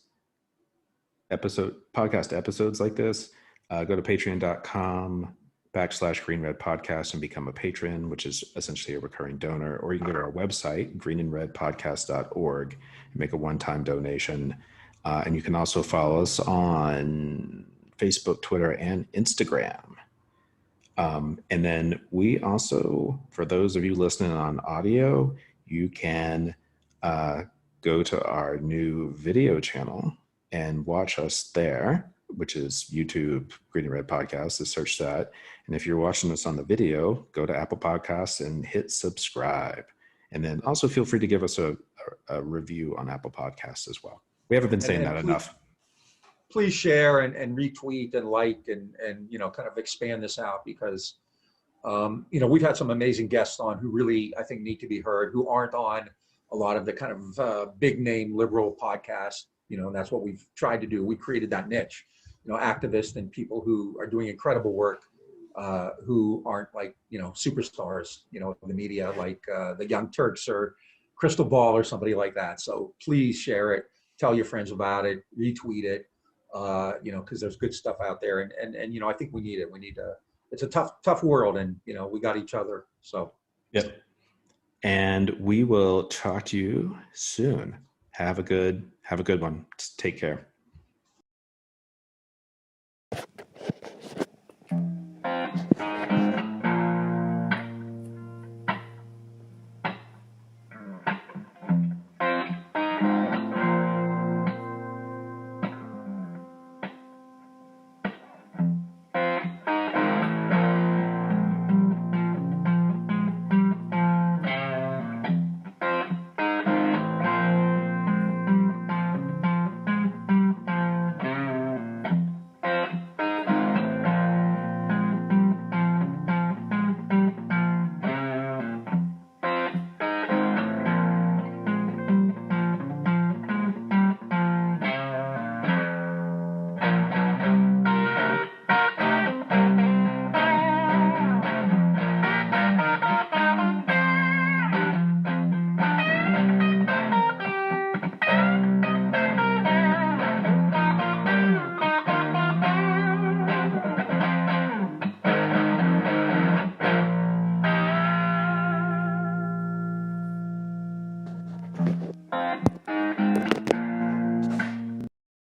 podcast episodes like this, go to patreon.com/Green Red Podcast and become a patron, which is essentially a recurring donor. Or you can go to our website, greenandredpodcast.org, and make a one-time donation. And you can also follow us on Facebook, Twitter, and Instagram. And then we also, for those of you listening on audio, you can go to our new video channel and watch us there, which is YouTube Green and Red Podcast. Just search that. And if you're watching us on the video, go to Apple Podcasts and hit subscribe. And then also feel free to give us a review on Apple Podcasts as well. We haven't been saying that enough. Please share and retweet and like and kind of expand this out, because we've had some amazing guests on who really, I think, need to be heard, who aren't on a lot of the kind of big name liberal podcasts, and that's what we've tried to do. We created that niche, activists and people who are doing incredible work, who aren't like, superstars, in the media, like the Young Turks or Crystal Ball or somebody like that. So please share it, tell your friends about it, retweet it, because there's good stuff out there. And I think we need it. It's a tough world, and, we got each other. So. Yep. And we will talk to you soon. Have a good one. Take care.